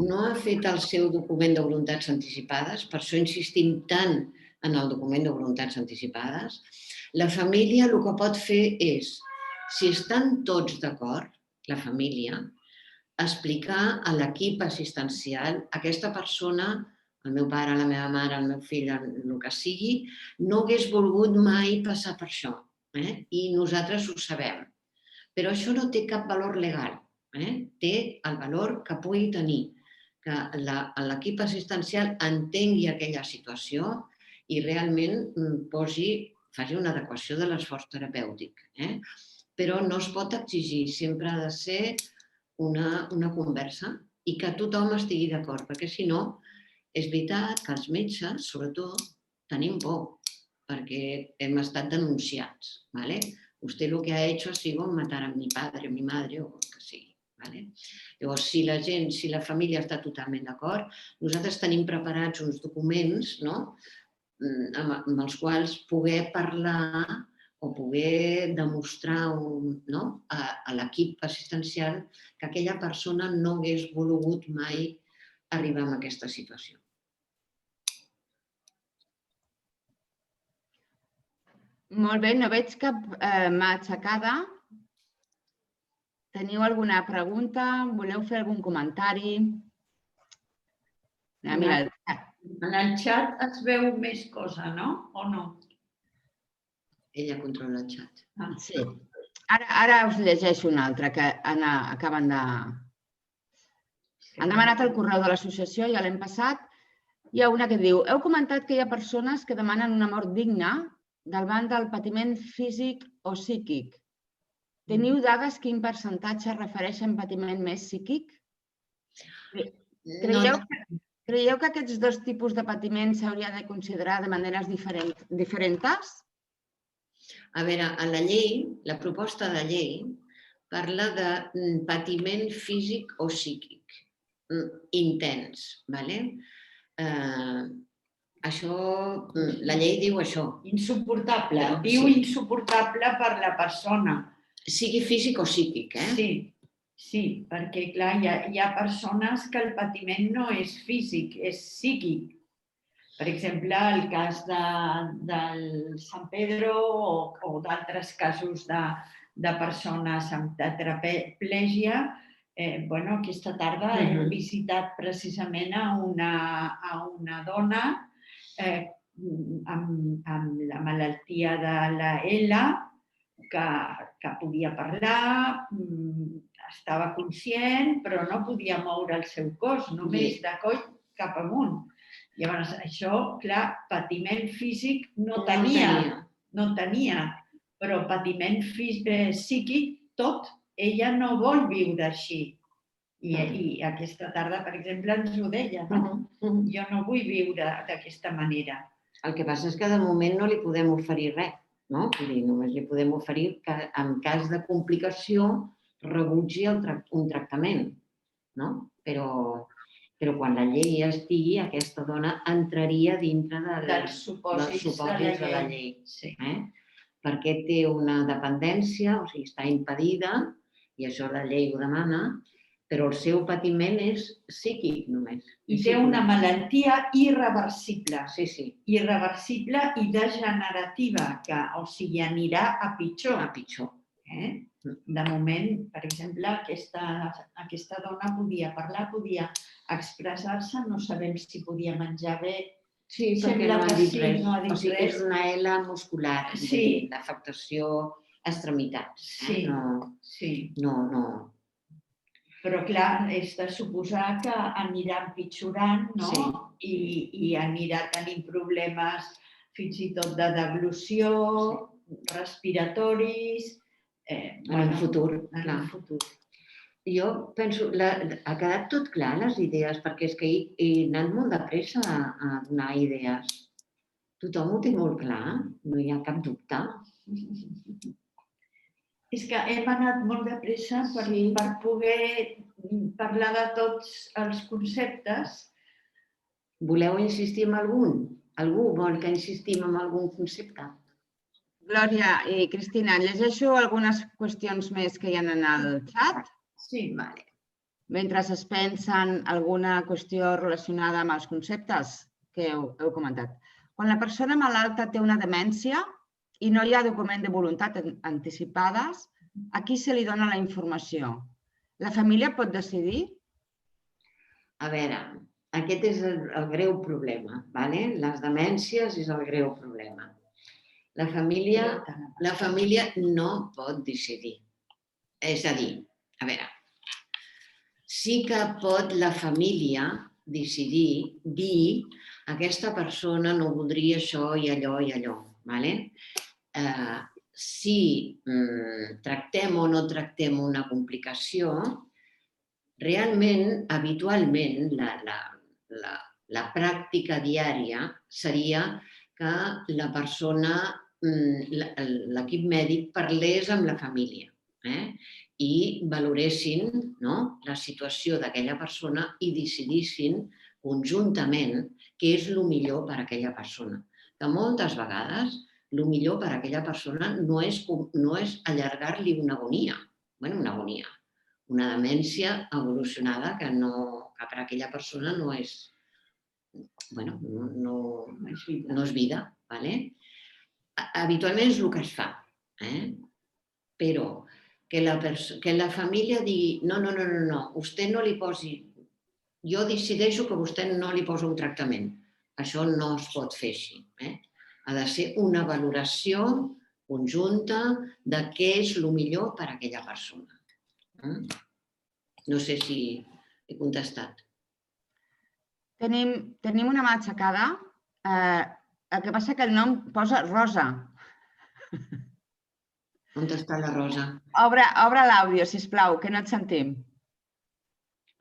no ha fet el seu document de voluntats anticipades, per això insistim tant en el document de voluntats anticipades, la família el que pot fer és, si estan tots d'acord, la família, explicar a l'equip assistencial, aquesta persona, el meu pare, la meva mare, el meu fill, el que sigui, no hagués volgut mai passar per això. I nosaltres ho sabem. Però això no té cap valor legal. Té el valor que pugui tenir, que l'equip assistencial entengui aquella situació i realment faci una adequació de l'esforç terapèutic. Però no es pot exigir, sempre ha de ser una conversa i que tothom estigui d'acord, perquè si no, és veritat que els metges, sobretot, tenim por, perquè hem estat denunciats. Usted lo que ha hecho ha sido matar a mi padre, a mi madre o el que sigui. Llavors, si la gent, si la família està totalment d'acord, nosaltres tenim preparats uns documents amb els quals poder parlar o poder demostrar a l'equip assistencial que aquella persona no hagués volgut mai arribar a aquesta situació. Molt bé, no veig cap mà aixecada. Teniu alguna pregunta? Voleu fer algun comentari? Mira, en el xat es veu més cosa, no? O no? Ella controla el xat. Sí. Ara us llegeixo una altra que acaben de... Han demanat el correu de l'associació, ja l'hem passat. Hi ha una que diu: heu comentat que hi ha persones que demanen una mort digna davant del patiment físic o psíquic. Teniu dades quin percentatge refereixen patiment més psíquic? Creieu que aquests dos tipus de patiment s'haurien de considerar de maneres diferents? A veure, a la llei, la proposta de llei parla de patiment físic o psíquic intens. Això, la llei diu això. Insuportable. Diu insuportable per la persona. Sigui físic o psíquic, Sí, perquè, clar, hi ha persones que el patiment no és físic, és psíquic. Per exemple, el cas del Sant Pedro o d'altres casos de persones amb tetraplègia. Aquesta tarda he visitat precisament a una dona amb la malaltia de la L, que podia parlar, estava conscient, però no podia moure el seu cos, només de coll cap amunt. Llavors, això, clar, patiment físic no tenia, però patiment psíquic, tot, ella no vol viure així. I aquesta tarda, per exemple, ens ho deia, no? Jo no vull viure d'aquesta manera. El que passa és que de moment no li podem oferir res. Només li podem oferir que en cas de complicació rebutgi un tractament. Però quan la llei estigui, aquesta dona entraria dintre dels supòsits de la llei. Perquè té una dependència, o sigui, està impedida, i això la llei ho demana, però el seu patiment és psíquic només. I té una malaltia irreversible. Sí. Irreversible i degenerativa, o sigui, anirà a pitjor. De moment, per exemple, aquesta dona podia parlar, podia expressar-se, no sabem si podia menjar bé. Sí, perquè no ha dit res. O sigui que és una ELA muscular, d'afectació a extremitats. Sí. No. Però, clar, és de suposar que anirà empitjorant, no? I anirà tenint problemes fins i tot de deglució, respiratoris... En un futur. Jo penso, ha quedat tot clar les idees, perquè és que he anat molt de pressa a donar idees. Tothom ho té molt clar, no hi ha cap dubte. És que hem anat molt de pressa per poder parlar de tots els conceptes. Voleu insistir en algun? Algú vol que insistim en algun concepte? Glòria i Cristina, llegeixo algunes qüestions més que hi ha en el xat. Sí. Mentre es pensen alguna qüestió relacionada amb els conceptes que heu comentat. Quan la persona malalta té una demència i no hi ha document de voluntat anticipades, a qui se li dona la informació? La família pot decidir? A veure, aquest és el greu problema, ¿vale? Les demències és el greu problema. La família no pot decidir. És a dir, a veure, sí que pot la família decidir dir aquesta persona no voldria això i allò i allò, ¿vale? Si tractem o no tractem una complicació, realment, habitualment, la pràctica diària seria que la persona, l'equip mèdic, parlés amb la família i valoressin la situació d'aquella persona i decidissin conjuntament què és el millor per a aquella persona. Que moltes vegades el millor per a aquella persona no és allargar-li una agonia. Bé, una agonia. Una demència evolucionada que per a aquella persona no és vida. Habitualment és el que es fa. Però que la família digui no, vostè no li posi, jo decideixo que vostè no li posa un tractament. Això no es pot fer així. Ha de ser una valoració conjunta de què és el millor per a aquella persona. No sé si he contestat. Tenim una mà aixecada. El que passa que el nom posa Rosa. On està la Rosa? Obre l'àudio, sisplau, que no et sentim.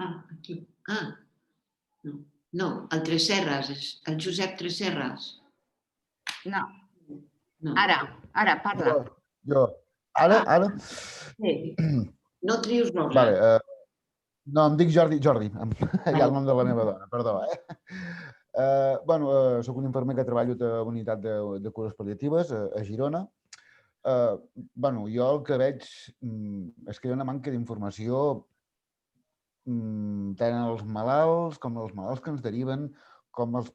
Aquí. No, el Tresserras, el Josep Tresserras. No. Ara, parla. Jo. Ara? Sí. No trius Rosa. Vale. No, em dic Jordi. Hi ha el nom de la meva dona, perdó. Soc un infermer que treballo a la unitat de cures pal·liatives a Girona. Jo el que veig és que hi ha una manca d'informació tant els malalts com els malalts que ens deriven, com el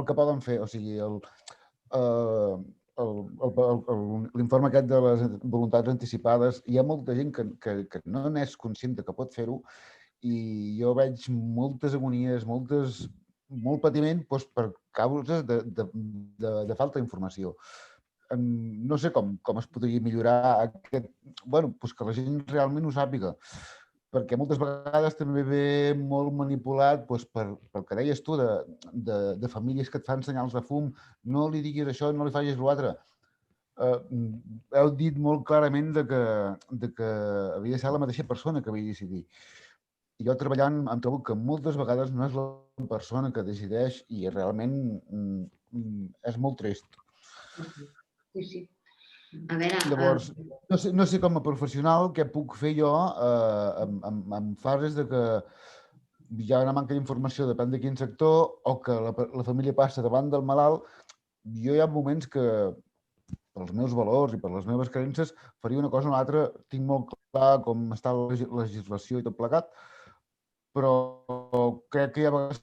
que poden fer. O sigui, l'informe aquest de les voluntats anticipades, hi ha molta gent que no n'és conscient que pot fer-ho i jo veig moltes agonies, molt patiment per causes de falta d'informació. No sé com es podria millorar aquest... que la gent realment ho sàpiga, perquè moltes vegades també ve molt manipulat pel que deies tu, de famílies que et fan senyals de fum, no li diguis això, no li facis l'altre. Heu dit molt clarament que havia de ser la mateixa persona que havia de decidir. I jo treballant em trobo que moltes vegades no és la persona que decideix i realment és molt trist. Sí. A veure... Llavors, no sé com a professional què puc fer jo en fases de que hi ha una manca d'informació, depèn de quin sector, o que la família passa davant del malalt. Jo hi ha moments que, pels meus valors i per les meves creences, faria una cosa o una altra. Tinc molt clar com està la legislació i tot plegat, però crec que hi ha vegades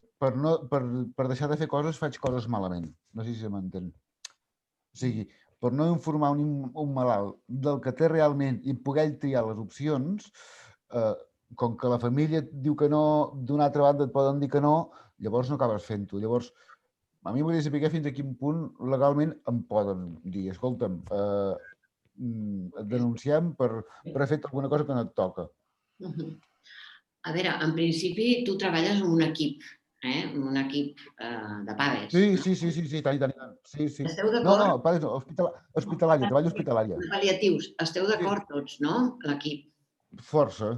per deixar de fer coses faig coses malament. No sé si se m'entén. O sigui, per no informar un malalt del que té realment i poder triar les opcions, com que la família et diu que no, d'una altra banda et poden dir que no, llavors no acabes fent-ho. Llavors, a mi m'hauria de saber fins a quin punt legalment em poden dir, escolta'm, et denunciem per haver fet alguna cosa que no et toca. A veure, en principi tu treballes en un equip, un equip de PAVES. Sí, tant. Sí. Esteu d'acord? No, PAVES no, hospitalària, treball hospitalària. Pal·liatius, esteu d'acord tots, no? L'equip. Força.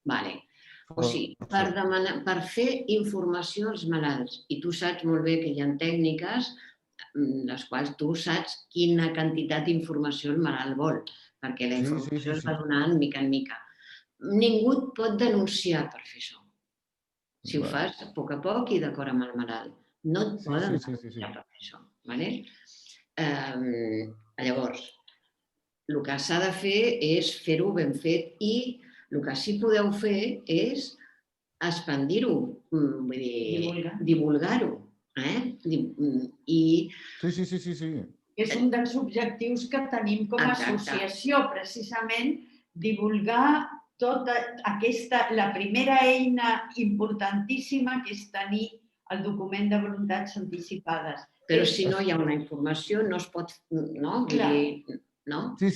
Vale. O sigui, per fer informació als malalts, i tu saps molt bé que hi ha tècniques les quals tu saps quina quantitat d'informació el malalt vol, perquè la informació es va donant mica en mica. Ningú et pot denunciar per fer això. Si ho fas a poc i d'acord amb el malalt. No et poden denunciar per fer això. Llavors, el que s'ha de fer és fer-ho ben fet i el que sí podeu fer és expandir-ho, vull dir, divulgar-ho. Sí. És un dels objectius que tenim com a associació, precisament divulgar tota aquesta, la primera eina importantíssima que és tenir el document de voluntats anticipades. Però si no hi ha una informació no es pot... No? Vull dir, no? Sí,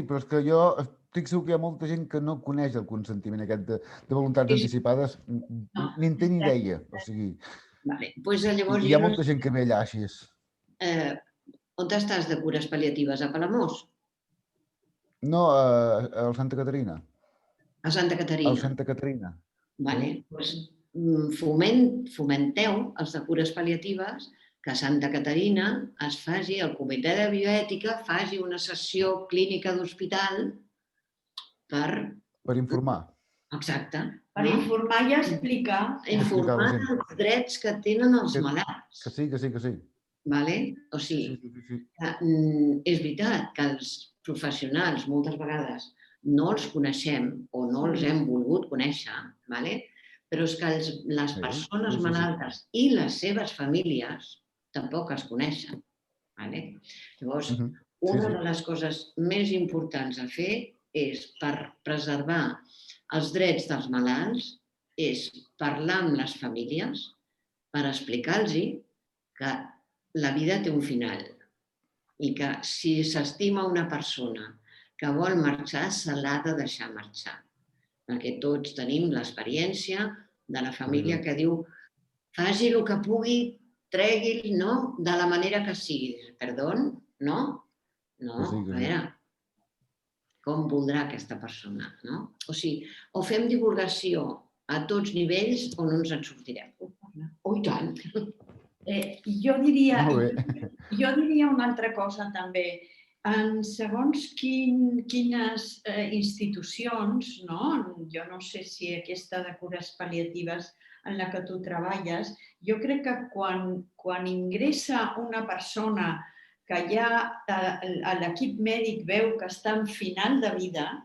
però és que jo estic segur que hi ha molta gent que no coneix el consentiment aquest de voluntats anticipades, ni en té ni idea. O sigui, hi ha molta gent que ve allà així. On estàs de cures pal·liatives? A Palamós? No, al Santa Caterina. A Santa Caterina? Al Santa Caterina. Doncs fomenteu els de cures pal·liatives que a Santa Caterina es faci, el comitè de bioètica faci una sessió clínica d'hospital per informar. Exacte. Per informar i explicar. Informar els drets que tenen els malalts. Que sí. O sigui, és veritat que els professionals moltes vegades no els coneixem o no els hem volgut conèixer, però és que les persones malaltes i les seves famílies tampoc es coneixen. Llavors, una de les coses més importants a fer és, per preservar els drets dels malalts, és parlar amb les famílies per explicar-los que la vida té un final i que si s'estima una persona que vol marxar, se l'ha de deixar marxar. Perquè tots tenim l'experiència de la família que diu faci el que pugui, tregui'l, de la manera que sigui. Perdó? No? No, a veure, com voldrà aquesta persona? O sigui, o fem divulgació a tots nivells o no ens en sortirem. Oh, i tant! Jo diria una altra cosa també. En segons quines institucions, jo no sé si aquesta de cures pal·liatives en la que tu treballes, jo crec que quan ingressa una persona que ja l'equip mèdic veu que està en final de vida,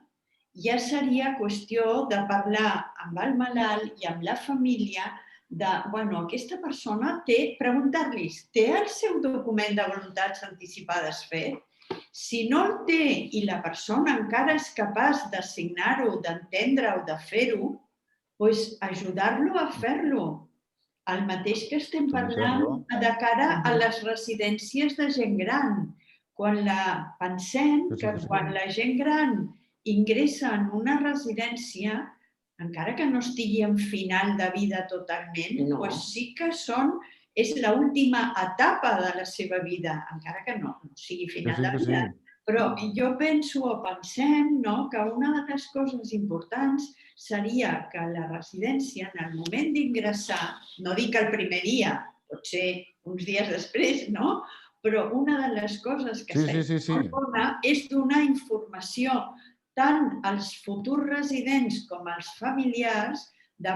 ja seria qüestió de parlar amb el malalt i amb la família de, aquesta persona preguntar-los, té el seu document de voluntats anticipades fet? Si no el té i la persona encara és capaç de signar-ho, d'entendre-ho, de fer-ho, doncs ajudar-lo a fer-lo. El mateix que estem parlant de cara a les residències de gent gran. Pensem que quan la gent gran ingressa en una residència, encara que no estigui en final de vida totalment, doncs sí que és l'última etapa de la seva vida, encara que no sigui final de vida. Però jo penso o pensem que una de les coses importants seria que la residència, en el moment d'ingressar, no dic el primer dia, pot ser uns dies després, però una de les coses que seria bona és donar informació tant als futurs residents com als familiars de,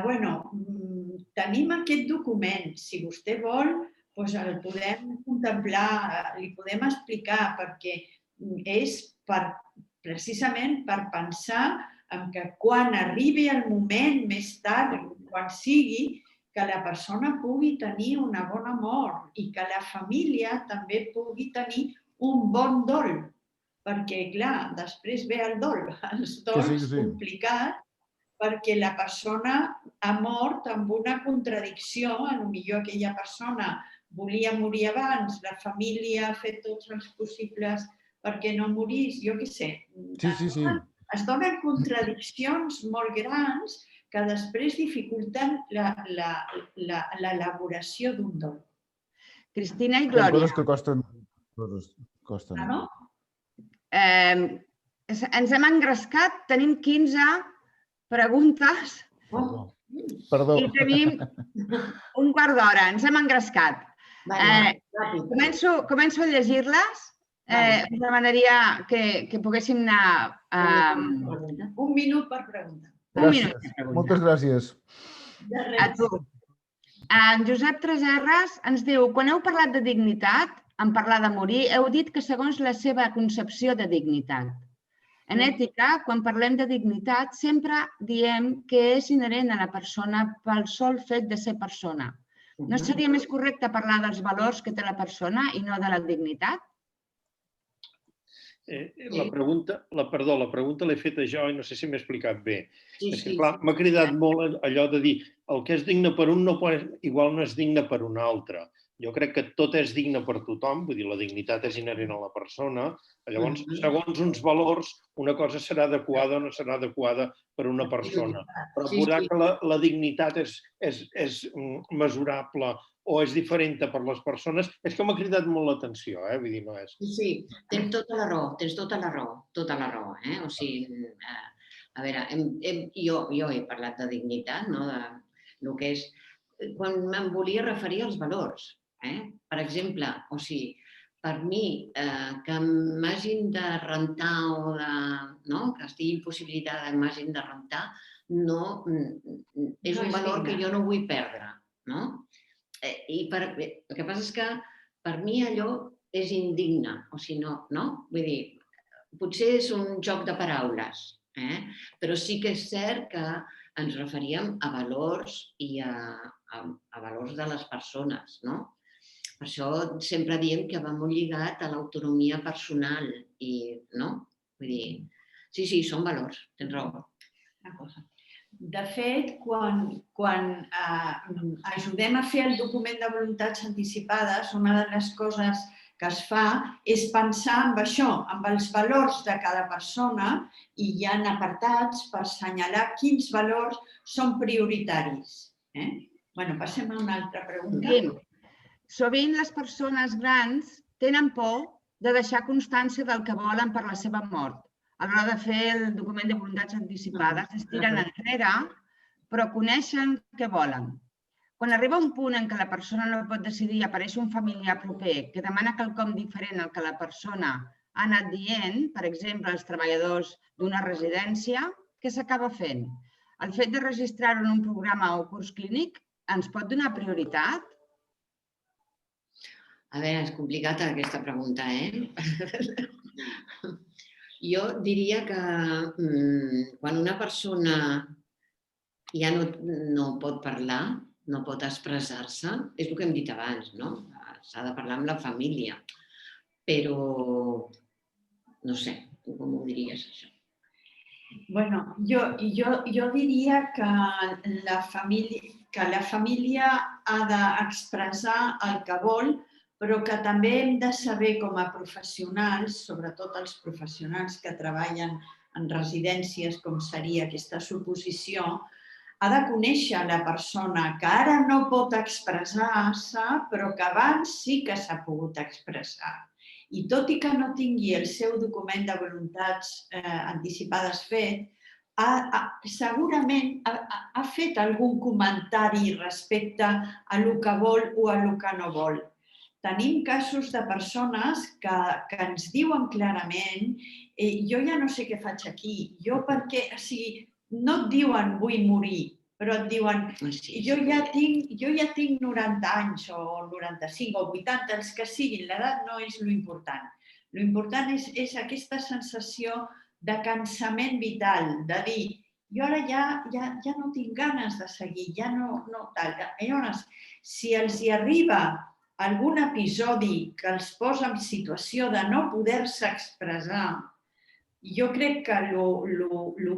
tenim aquest document, si vostè vol, el podem contemplar, li podem explicar, perquè és precisament per pensar que quan arribi el moment més tard, quan sigui, que la persona pugui tenir una bona mort i que la família també pugui tenir un bon dol. Perquè, clar, després ve el dol, els dols complicats, perquè la persona ha mort amb una contradicció, potser aquella persona volia morir abans, la família ha fet tots els possibles perquè no morís, jo què sé. Es donen contradiccions molt grans que després dificulten l'elaboració d'un dol. Cristina i Glòria. Coses que costen. Ens hem engrescat, tenim 15 preguntes i tenim un quart d'hora. Ens hem engrescat. Començo a llegir-les. Us demanaria que poguéssim anar... Un minut per pregunta. Moltes gràcies. A tu. En Josep Treserres ens diu, quan heu parlat de dignitat, en parlar de morir, heu dit que segons la seva concepció de dignitat. En ètica, quan parlem de dignitat, sempre diem que és inherent a la persona pel sol fet de ser persona. No seria més correcte parlar dels valors que té la persona i no de la dignitat? La pregunta l'he feta jo i no sé si m'he explicat bé. Sí, És que, sí. clar, m'ha cridat molt allò de dir el que és digne per un igual no és digne per un altre. Jo crec que tot és digne per tothom, vull dir, la dignitat és inherent a la persona. Llavors, segons uns valors, una cosa serà adequada o no serà adequada per una persona. Però veurà que la dignitat és mesurable o és diferent per les persones, és que m'ha cridat molt l'atenció, vull dir, no és... Sí, tens tota la raó, O sigui, a veure, jo he parlat de dignitat, no? De que és... Quan me'n volia referir als valors, per exemple, o sigui, per mi, que m'hagin de rentar o que estigui possibilitada que m'hagin de rentar, és un valor que jo no vull perdre, no? El que passa és que per mi allò és indigne, o sigui, no? Vull dir, potser és un joc de paraules, però sí que és cert que ens referíem a valors i a valors de les persones, no? Per això sempre diem que va molt lligat a l'autonomia personal i, no? Vull dir, sí, són valors, tens raó. De fet, quan ajudem a fer el document de voluntats anticipades, una de les coses que es fa és pensar en això, en els valors de cada persona i hi ha apartats per assenyalar quins valors són prioritaris. Passem a una altra pregunta. Sovint les persones grans tenen por de deixar constància del que volen per la seva mort. A l'hora de fer el document de voluntats anticipades es tiren enrere, però coneixen què volen. Quan arriba un punt en què la persona no pot decidir i apareix un familiar proper que demana quelcom diferent al que la persona ha anat dient, per exemple, els treballadors d'una residència, què s'acaba fent? El fet de registrar-ho en un programa o curs clínic ens pot donar prioritat? A veure, és complicada aquesta pregunta, Jo diria que quan una persona ja no pot parlar, no pot expressar-se, és el que hem dit abans, no? S'ha de parlar amb la família, però no sé, tu com ho diries, això? Bueno, jo diria que la família ha d'expressar el que vol, però que també hem de saber com a professionals, sobretot els professionals que treballen en residències, com seria aquesta suposició, ha de conèixer la persona que ara no pot expressar-se, però que abans sí que s'ha pogut expressar. I tot i que no tingui el seu document de voluntats anticipades fet, segurament ha fet algun comentari respecte a el que vol o a el que no vol. Tenim casos de persones que ens diuen clarament jo ja no sé què faig aquí, no et diuen vull morir, però et diuen jo ja tinc 90 anys o 95 o 80, els que siguin, l'edat no és l'important. L'important és aquesta sensació de cansament vital, de dir jo ara ja no tinc ganes de seguir, ja no tal. Llavors, si els hi arriba algun episodi que els posa en situació de no poder-se expressar, jo crec que el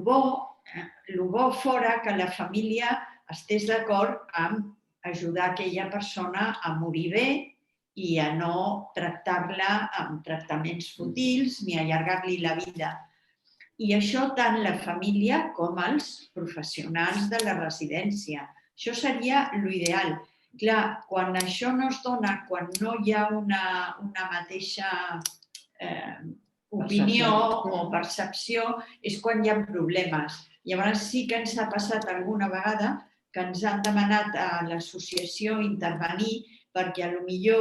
bo fora que la família estés d'acord en ajudar aquella persona a morir bé i a no tractar-la amb tractaments fútils ni allargar-li la vida. I això tant la família com els professionals de la residència. Això seria l'ideal. Clar, quan això no es dona, quan no hi ha una mateixa opinió o percepció, és quan hi ha problemes. Llavors sí que ens ha passat alguna vegada que ens han demanat a l'associació intervenir perquè potser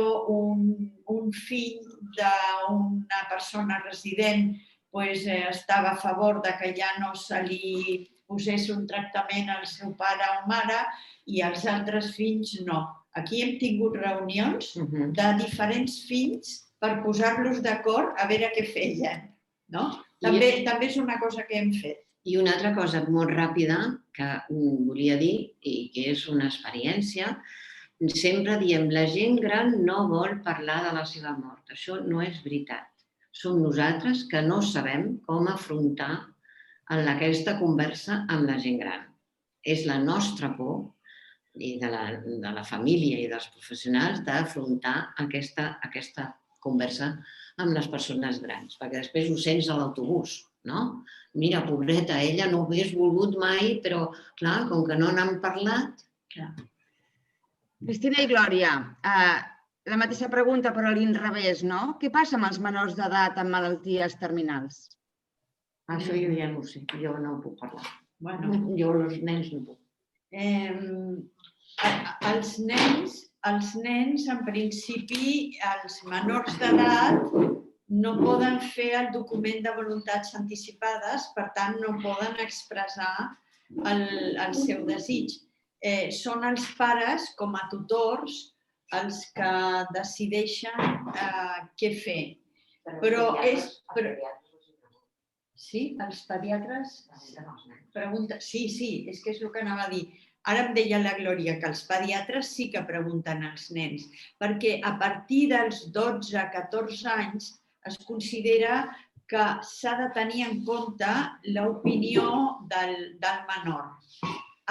un fill d'una persona resident estava a favor que ja no se li posés un tractament al seu pare o mare i els altres fills no. Aquí hem tingut reunions de diferents fills per posar-los d'acord a veure què feien. També és una cosa que hem fet. I una altra cosa molt ràpida que volia dir i que és una experiència, sempre diem la gent gran no vol parlar de la seva mort. Això no és veritat. Som nosaltres que no sabem com afrontar aquesta conversa amb la gent gran. És la nostra por i de la família i dels professionals d'afrontar aquesta conversa amb les persones grans, perquè després ho sents a l'autobús, no? Mira, pobreta, ella no ho hagués volgut mai, però, clar, com que no n'han parlat... Cristina i Glòria, la mateixa pregunta però a l'inrevés, no? Què passa amb els menors d'edat amb malalties terminals? Això jo ja no ho sé, jo no ho puc parlar. Bueno, Jo els nens no puc. els nens, en principi, els menors d'edat no poden fer el document de voluntats anticipades, per tant, no poden expressar el seu desig. Són els pares, com a tutors, els que decideixen què fer. Però sí, els pediatres pregunten... Sí, és que és el que anava a dir. Ara em deia la Glòria que els pediatres sí que pregunten als nens, perquè a partir dels 12-14 anys es considera que s'ha de tenir en compte l'opinió del menor.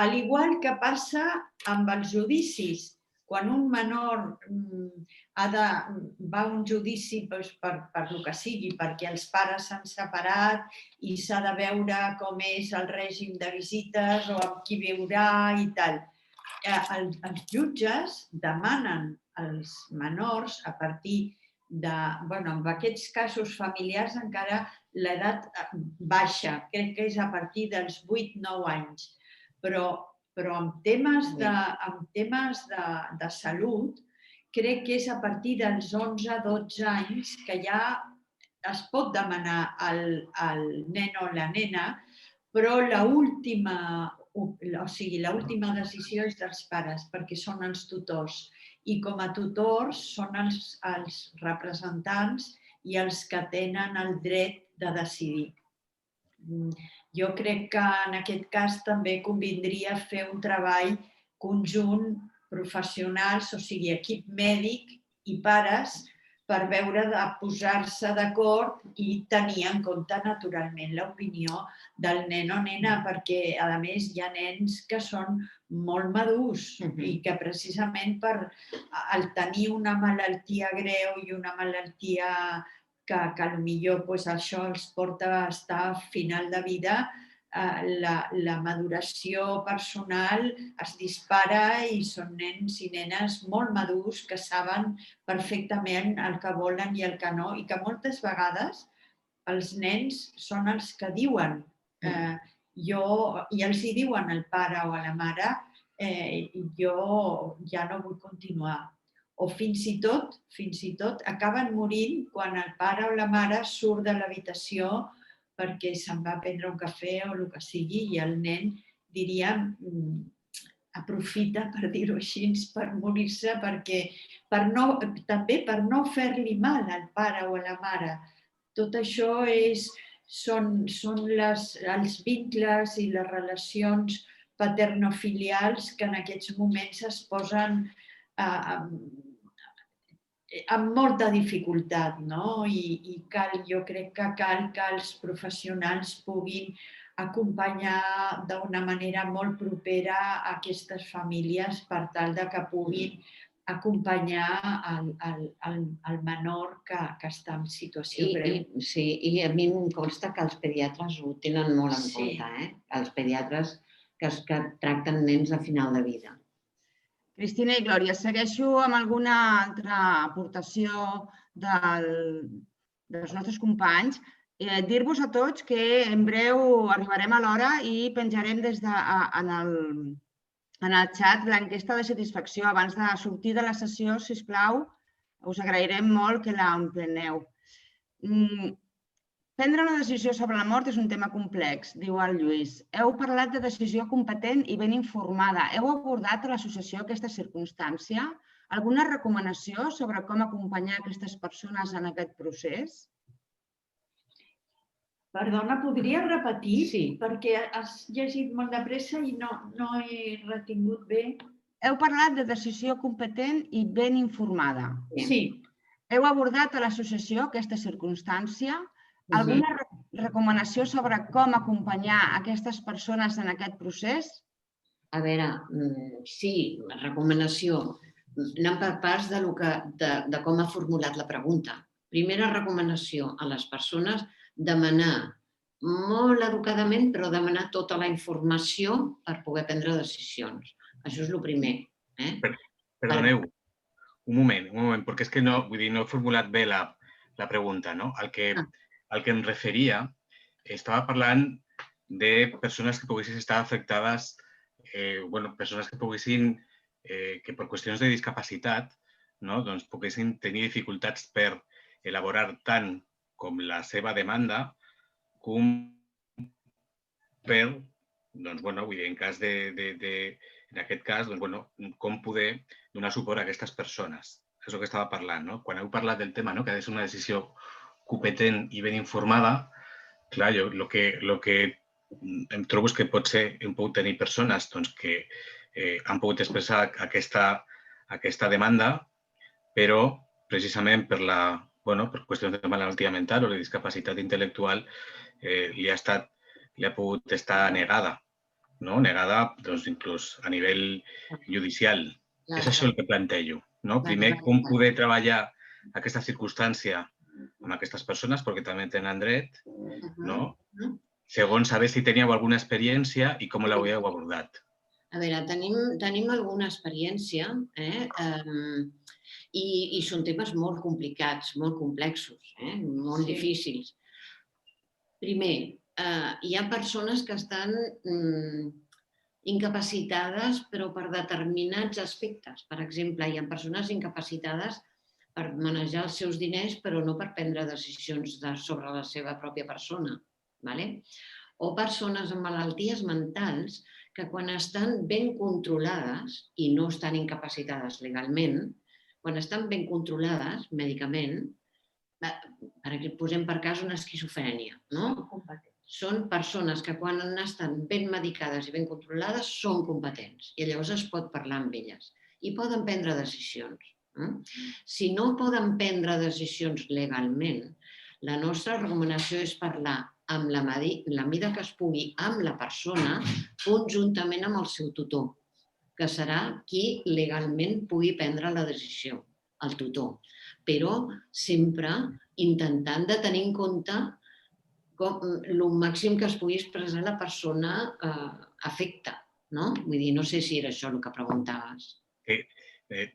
Al igual que passa amb els judicis. Quan un menor va a un judici per el que sigui, perquè els pares s'han separat i s'ha de veure com és el règim de visites o amb qui viurà i tal. Els jutges demanen als menors a partir de... En aquests casos familiars encara l'edat baixa, crec que és a partir dels 8-9 anys, però en temes de salut, crec que és a partir dels 11-12 anys que ja es pot demanar al nen o la nena, però l'última decisió és dels pares, perquè són els tutors. I com a tutors són els representants i els que tenen el dret de decidir. Jo crec que en aquest cas també convindria fer un treball conjunt professionals, o sigui, equip mèdic i pares, per veure de posar-se d'acord i tenir en compte naturalment l'opinió del nen o nena, perquè a més hi ha nens que són molt madurs i que precisament per tenir una malaltia greu i una malaltia que potser això els porta a estar a final de vida, la maduració personal es dispara i són nens i nenes molt madurs que saben perfectament el que volen i el que no, i que moltes vegades els nens són els que diuen i els hi diuen al pare o a la mare jo ja no vull continuar. O fins i tot acaben morint quan el pare o la mare surt de l'habitació perquè se'n va a prendre un cafè o el que sigui i el nen, diríem, aprofita, per dir-ho així, per morir-se, també per no fer-li mal al pare o a la mare. Tot això són els vincles i les relacions paternofilials que en aquests moments es posen amb molta dificultat, no? I jo crec que cal que els professionals puguin acompanyar d'una manera molt propera aquestes famílies per tal que puguin acompanyar el menor que està en situació greu. Sí, i a mi em consta que els pediatres ho tenen molt en compte, els pediatres que tracten nens a final de vida. Cristina i Glòria, segueixo amb alguna altra aportació dels nostres companys. Dir-vos a tots que en breu arribarem a l'hora i penjarem en el xat l'enquesta de satisfacció. Abans de sortir de la sessió, sisplau, us agrairem molt que l'empleneu. Prendre una decisió sobre la mort és un tema complex, diu el Lluís. Heu parlat de decisió competent i ben informada. Heu abordat a l'associació aquesta circumstància? Alguna recomanació sobre com acompanyar aquestes persones en aquest procés? Perdona, podria repetir? Sí. Perquè has llegit molt de pressa i no he retingut bé. Heu parlat de decisió competent i ben informada. Sí. Heu abordat a l'associació aquesta circumstància? Alguna recomanació sobre com acompanyar aquestes persones en aquest procés? A veure, sí, recomanació. Anant per parts de com ha formulat la pregunta. Primera recomanació a les persones, demanar molt educadament, però demanar tota la informació per poder prendre decisions. Això és el primer. Perdoneu, un moment, perquè és que no he formulat bé la pregunta. Al que em referia, estava parlant de persones que poguessin estar afectades, persones que poguessin, que per qüestions de discapacitat, poguessin tenir dificultats per elaborar tant com la seva demanda, com per, en aquest cas, com poder donar suport a aquestes persones. És el que estava parlant. Quan heu parlat del tema, que ha de ser una decisió competent i ben informada, clar, jo el que em trobo és que potser hem pogut tenir persones que han pogut expressar aquesta demanda, però precisament per qüestions de malaltia mental o de discapacitat intel·lectual li ha pogut estar negada. Negada inclús a nivell judicial. És això el que plantejo. Primer, com poder treballar aquesta circumstància amb aquestes persones, perquè també tenen dret. Segon, saber si teníeu alguna experiència i com l'heu abordat. A veure, tenim alguna experiència i són temes molt complicats, molt complexos, molt difícils. Primer, hi ha persones que estan incapacitades però per determinats aspectes. Per exemple, hi ha persones incapacitades per manejar els seus diners però no per prendre decisions sobre la seva pròpia persona. O persones amb malalties mentals que quan estan ben controlades i no estan incapacitades legalment, quan estan ben controlades mèdicament, posem per cas una esquizofrènia, són persones que quan estan ben medicades i ben controlades són competents i llavors es pot parlar amb elles i poden prendre decisions. Si no poden prendre decisions legalment, la nostra recomanació és parlar amb la mida que es pugui amb la persona conjuntament amb el seu tutor, que serà qui legalment pugui prendre la decisió, el tutor. Però sempre intentant de tenir en compte el màxim que es pugui expressar la persona afecta. Vull dir, no sé si era això el que preguntaves.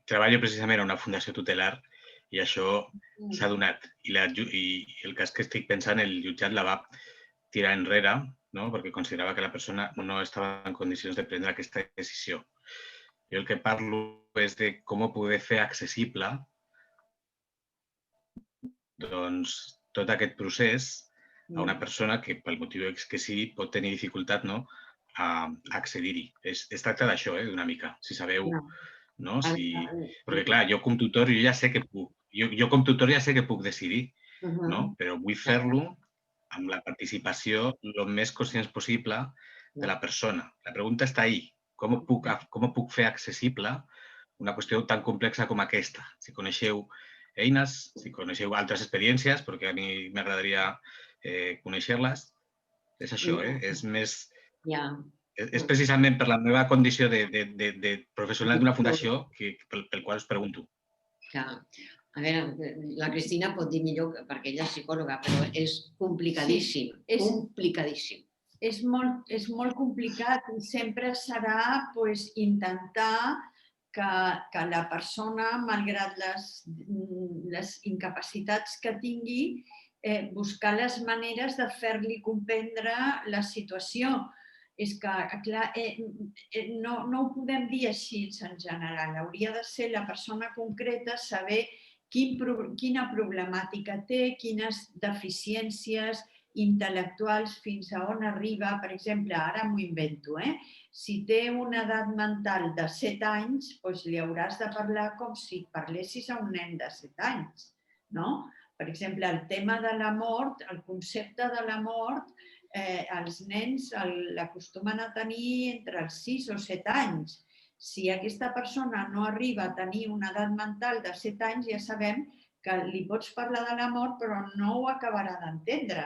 Treballo precisament a una fundació tutelar i això s'ha donat. I el cas que estic pensant, el jutjat la va tirar enrere perquè considerava que la persona no estava en condicions de prendre aquesta decisió. Jo el que parlo és de com poder fer accessible tot aquest procés a una persona que, pel motiu que sigui, pot tenir dificultat a accedir-hi. Es tracta d'això, d'una mica, si sabeu. Perquè, clar, jo com tutor ja sé que puc decidir, però vull fer-lo amb la participació el més conscients possible de la persona. La pregunta està ahí. Com puc fer accessible una qüestió tan complexa com aquesta? Si coneixeu eines, si coneixeu altres experiències, perquè a mi m'agradaria conèixer-les, és això, és més... És precisament per la meva condició de professional d'una fundació pel qual us pregunto. A veure, la Cristina pot dir millor perquè ella és psicòloga, però és complicadíssim, complicadíssim. És molt complicat i sempre serà intentar que la persona, malgrat les incapacitats que tingui, buscar les maneres de fer-li comprendre la situació. És que, clar, no ho podem dir així en general. Hauria de ser la persona concreta, saber quina problemàtica té, quines deficiències intel·lectuals, fins a on arriba. Per exemple, ara m'ho invento, si té una edat mental de 7 anys, li hauràs de parlar com si parlessis a un nen de 7 anys. Per exemple, el tema de la mort, el concepte de la mort, els nens l'acostumen a tenir entre els 6 o 7 anys. Si aquesta persona no arriba a tenir una edat mental de 7 anys, ja sabem que li pots parlar de la mort però no ho acabarà d'entendre,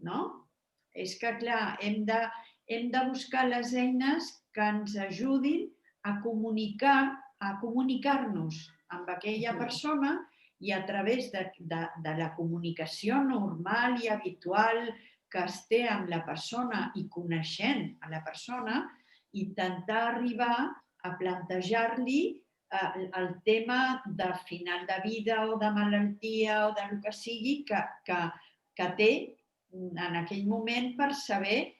no? És que, clar, hem de buscar les eines que ens ajudin a comunicar-nos amb aquella persona i a través de la comunicació normal i habitual que es té amb la persona i coneixent a la persona, intentar arribar a plantejar-li el tema de final de vida o de malaltia o del que sigui que té en aquell moment per saber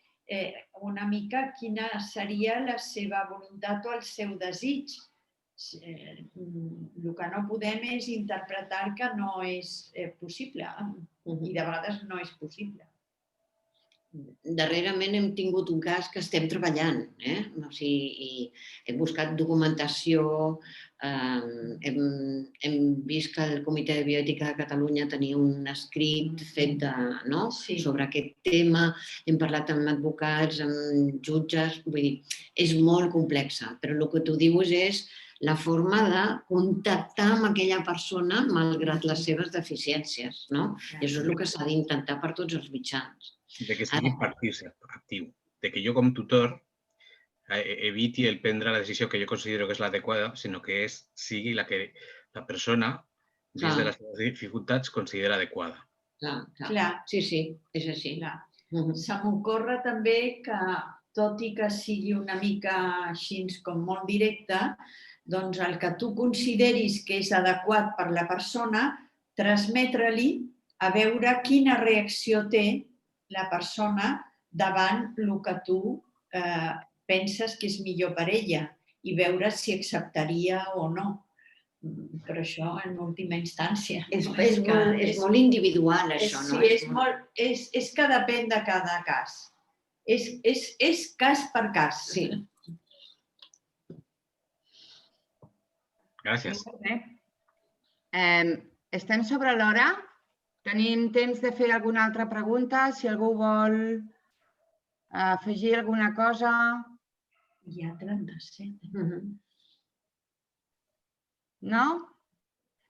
una mica quina seria la seva voluntat o el seu desig. El que no podem és interpretar que no és possible i de vegades no és possible. Darrerament hem tingut un cas que estem treballant. O sigui, hem buscat documentació, hem vist que el Comitè de Bioètica de Catalunya tenia un escrit fet sobre aquest tema, hem parlat amb advocats, amb jutges, vull dir, és molt complexa, però el que tu dius és la forma de contactar amb aquella persona malgrat les seves deficiències, no? I això és el que s'ha d'intentar per tots els mitjans. De que sigui actiu, de que jo com tutor eviti el prendre la decisió que jo considero que és l'adequada, sinó que sigui la que la persona, des de les seves dificultats, considera adequada. Clar. Sí, és així. Se m'ocorre també que, tot i que sigui una mica així com molt directe, doncs el que tu consideris que és adequat per la persona, transmetre-li a veure quina reacció té la persona davant el que tu penses que és millor per ella i veure si acceptaria o no. Però això en última instància. És molt individual, això, no? Sí, és que depèn de cada cas. És cas per cas. Sí. Gràcies. Estem sobre l'hora. Tenim temps de fer alguna altra pregunta, si algú vol afegir alguna cosa. Hi ha 37. No?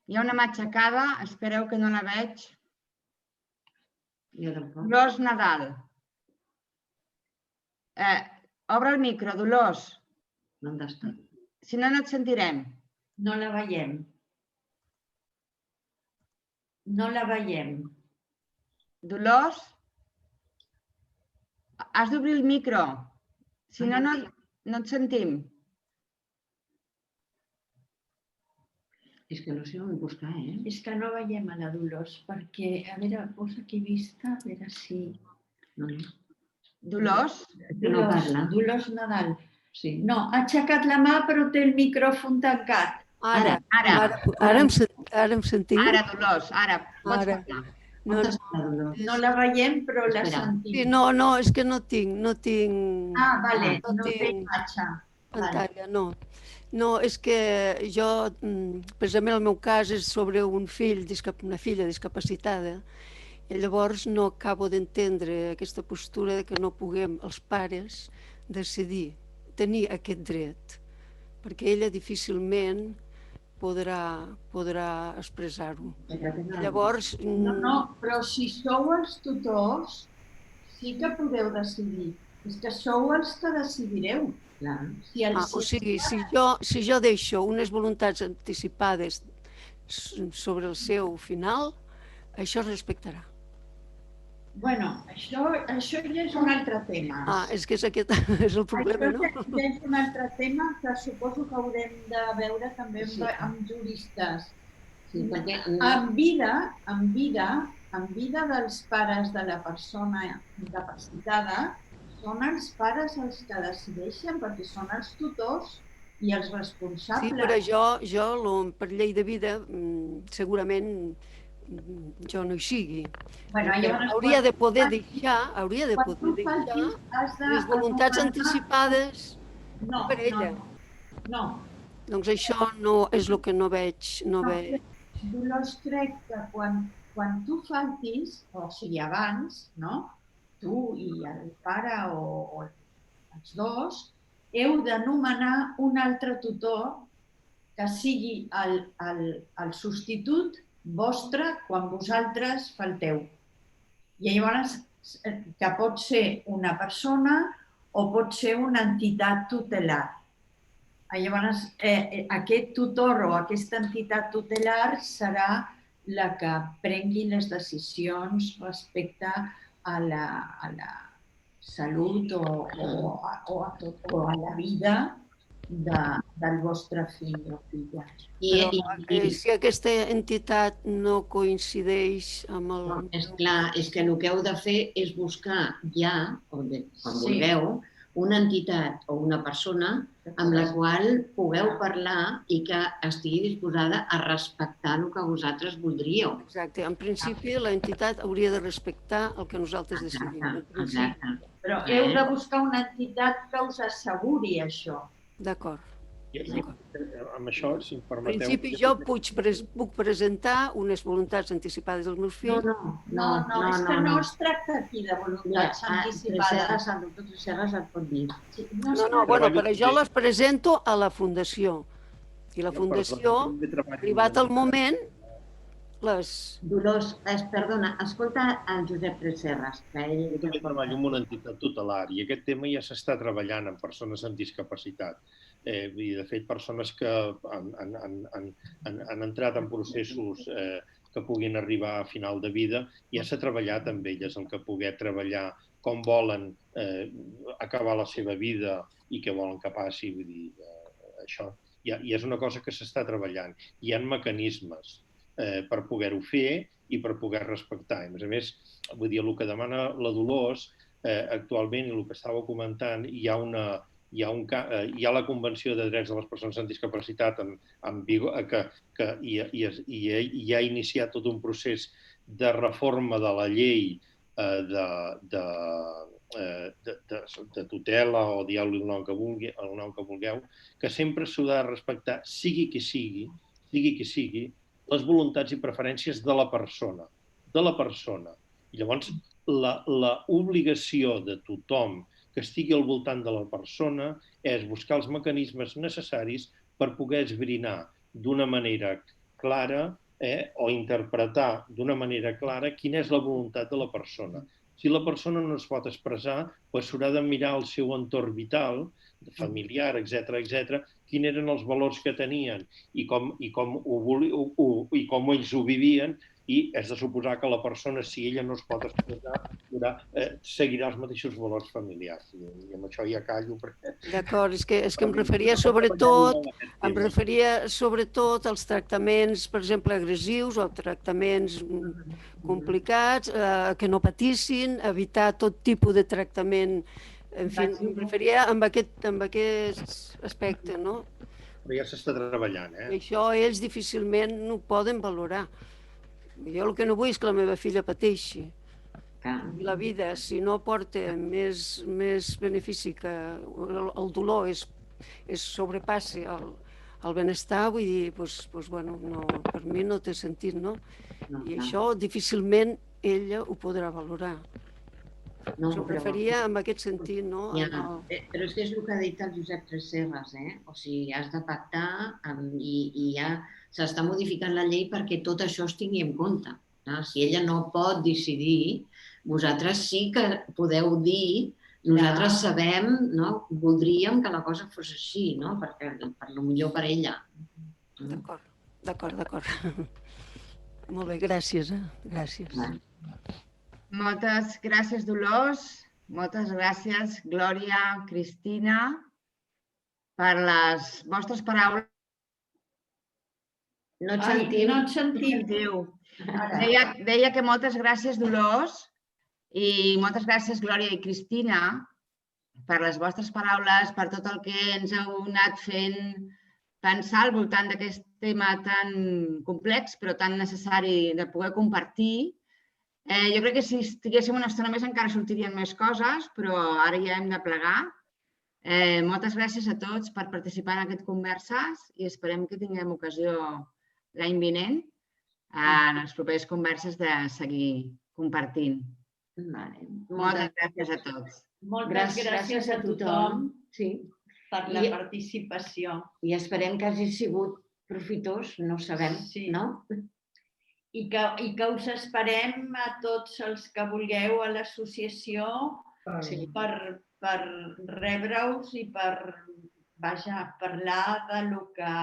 Hi ha una mà aixecada, espereu que no la veig. Dolors Nadal. Obre el micro, Dolors. On està? Si no, no et sentirem. No la veiem. No la veiem. Dolors? Has d'obrir el micro. Si no, no et sentim. És que no sé on buscar, És que no veiem a la Dolors, perquè, a veure, posa aquí vista, a veure si... Dolors? No parla. Dolors Nadal. No, ha aixecat la mà però té el micròfon tancat. Ara em sentiu? Ara, Dolors, ara. Pots parlar. No la veiem, però la sentim. No, és que no tinc. Ah, vale, no té imatge. Pantalla, no. No, és que jo, precisament el meu cas és sobre una filla discapacitada, i llavors no acabo d'entendre aquesta postura de que no puguem els pares decidir, tenir aquest dret, perquè ella difícilment podrà expressar-ho. Llavors... No, però si sou els tutors, sí que podeu decidir. És que sou els que decidireu. O sigui, si jo deixo unes voluntats anticipades sobre el seu final, això es respectarà. Bueno, això ja és un altre tema. És que aquest és el problema, no? Això ja és un altre tema que suposo que haurem de veure també amb juristes. En vida dels pares de la persona incapacitada, són els pares els que decideixen, perquè són els tutors i els responsables. Sí, però jo, per llei de vida, segurament jo no hi sigui. Hauria de poder deixar les voluntats anticipades per ella. No. Doncs això no és el que no veig. Dolors, crec que quan tu faltis, o sigui abans, tu i el pare o els dos, heu de nomenar un altre tutor que sigui el substitut vostre quan vosaltres falteu. I llavors, que pot ser una persona o pot ser una entitat tutelar. Llavors, aquest tutor o aquesta entitat tutelar serà la que prengui les decisions respecte a la salut o a la vida del vostre fill o filla. Però si aquesta entitat no coincideix amb el... És clar, és que el que heu de fer és buscar ja, quan vulgueu, una entitat o una persona amb la qual pugueu parlar i que estigui disposada a respectar el que vosaltres voldríeu. Exacte. En principi, l'entitat hauria de respectar el que nosaltres decidim. Exacte. Però heu de buscar una entitat que us asseguri això. D'acord. Amb això, si em En permeteu... principi, jo puc presentar unes voluntats anticipades dels meus fills. No, és que no es tracta aquí de voluntats anticipades. El doctor Tresserras et pot dir. Bueno, per això les presento a la Fundació. I la Fundació, arribat el moment, les... Dolors, perdona, escolta el Josep Tresserras. Jo també treballo en una entitat tutelar i aquest tema ja s'està treballant amb persones amb discapacitat. I, de fet, persones que han entrat en processos que puguin arribar a final de vida, ja s'ha treballat amb elles el que poder treballar com volen acabar la seva vida i què volen que passi. Vull dir, això ja és una cosa que s'està treballant. Hi ha mecanismes per poder-ho fer i per poder respectar. A més, vull dir, el que demana la Dolors actualment, i el que estava comentant, hi ha la Convenció de Drets de les Persones amb Discapacitat en vigor, que hi ha iniciat tot un procés de reforma de la llei de tutela o dieu-li el nom que vulgueu, que sempre s'ho ha de respectar, sigui qui sigui, les voluntats i preferències de la persona. I llavors, l'obligació de tothom que estigui al voltant de la persona és buscar els mecanismes necessaris per poder esbrinar d'una manera clara o interpretar d'una manera clara quina és la voluntat de la persona. Si la persona no es pot expressar, s'haurà de mirar el seu entorn vital, familiar, etc., quins eren els valors que tenien i com ells ho vivien, i és de suposar que la persona, si ella no es pot expressar, seguirà els mateixos valors familiars. I amb això ja callo. D'acord, és que em referia sobretot als tractaments, per exemple, agressius o tractaments complicats, que no patissin, evitar tot tipus de tractament. En fi, em referia amb aquest aspecte, no? Però ja s'està treballant, Això ells difícilment no poden valorar. Jo el que no vull és que la meva filla pateixi. La vida, si no porta més benefici que el dolor sobrepassi el benestar, vull dir, per mi no té sentit, no? I això difícilment ella ho podrà valorar. S'ho referia en aquest sentit, no? Però és que és el que ha dit el Josep Tresserras, o sigui, has de pactar i ja s'està modificant la llei perquè tot això es tingui en compte. Si ella no pot decidir, vosaltres sí que podeu dir, nosaltres sabem, voldríem que la cosa fos així, per lo millor per ella. D'acord. Molt bé, gràcies. Gràcies. Moltes gràcies, Dolors. Moltes gràcies, Glòria, Cristina, per les vostres paraules. No et sentim. Deia que moltes gràcies, Dolors, i moltes gràcies, Glòria i Cristina, per les vostres paraules, per tot el que ens heu anat fent pensar al voltant d'aquest tema tan complex, però tan necessari de poder compartir. Jo crec que si estiguéssim una estona més encara sortirien més coses, però ara ja hem de plegar. Moltes gràcies a tots per participar en aquest Converses i esperem que tinguem ocasió l'any vinent, en les properes converses, de seguir compartint. Moltes gràcies a tots. Moltes gràcies a tothom per la participació. I esperem que hagi sigut profitós, no sabem, no? I que us esperem a tots els que vulgueu a l'associació per rebre-us i per parlar del que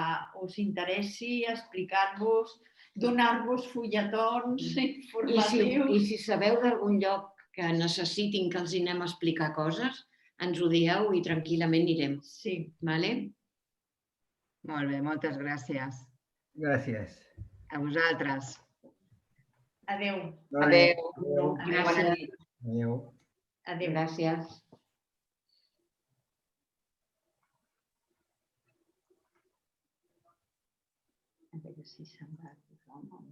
us interessi, explicar-vos, donar-vos fulletons informatius. I si sabeu d'algun lloc que necessitin que els anem a explicar coses, ens ho dieu i tranquil·lament anirem. Sí. Vale? Molt bé, moltes gràcies. Gràcies. A vosaltres. Adéu. Adéu. Gràcies. Adéu. Adéu. Gràcies. A veure si se'n va tothom o no.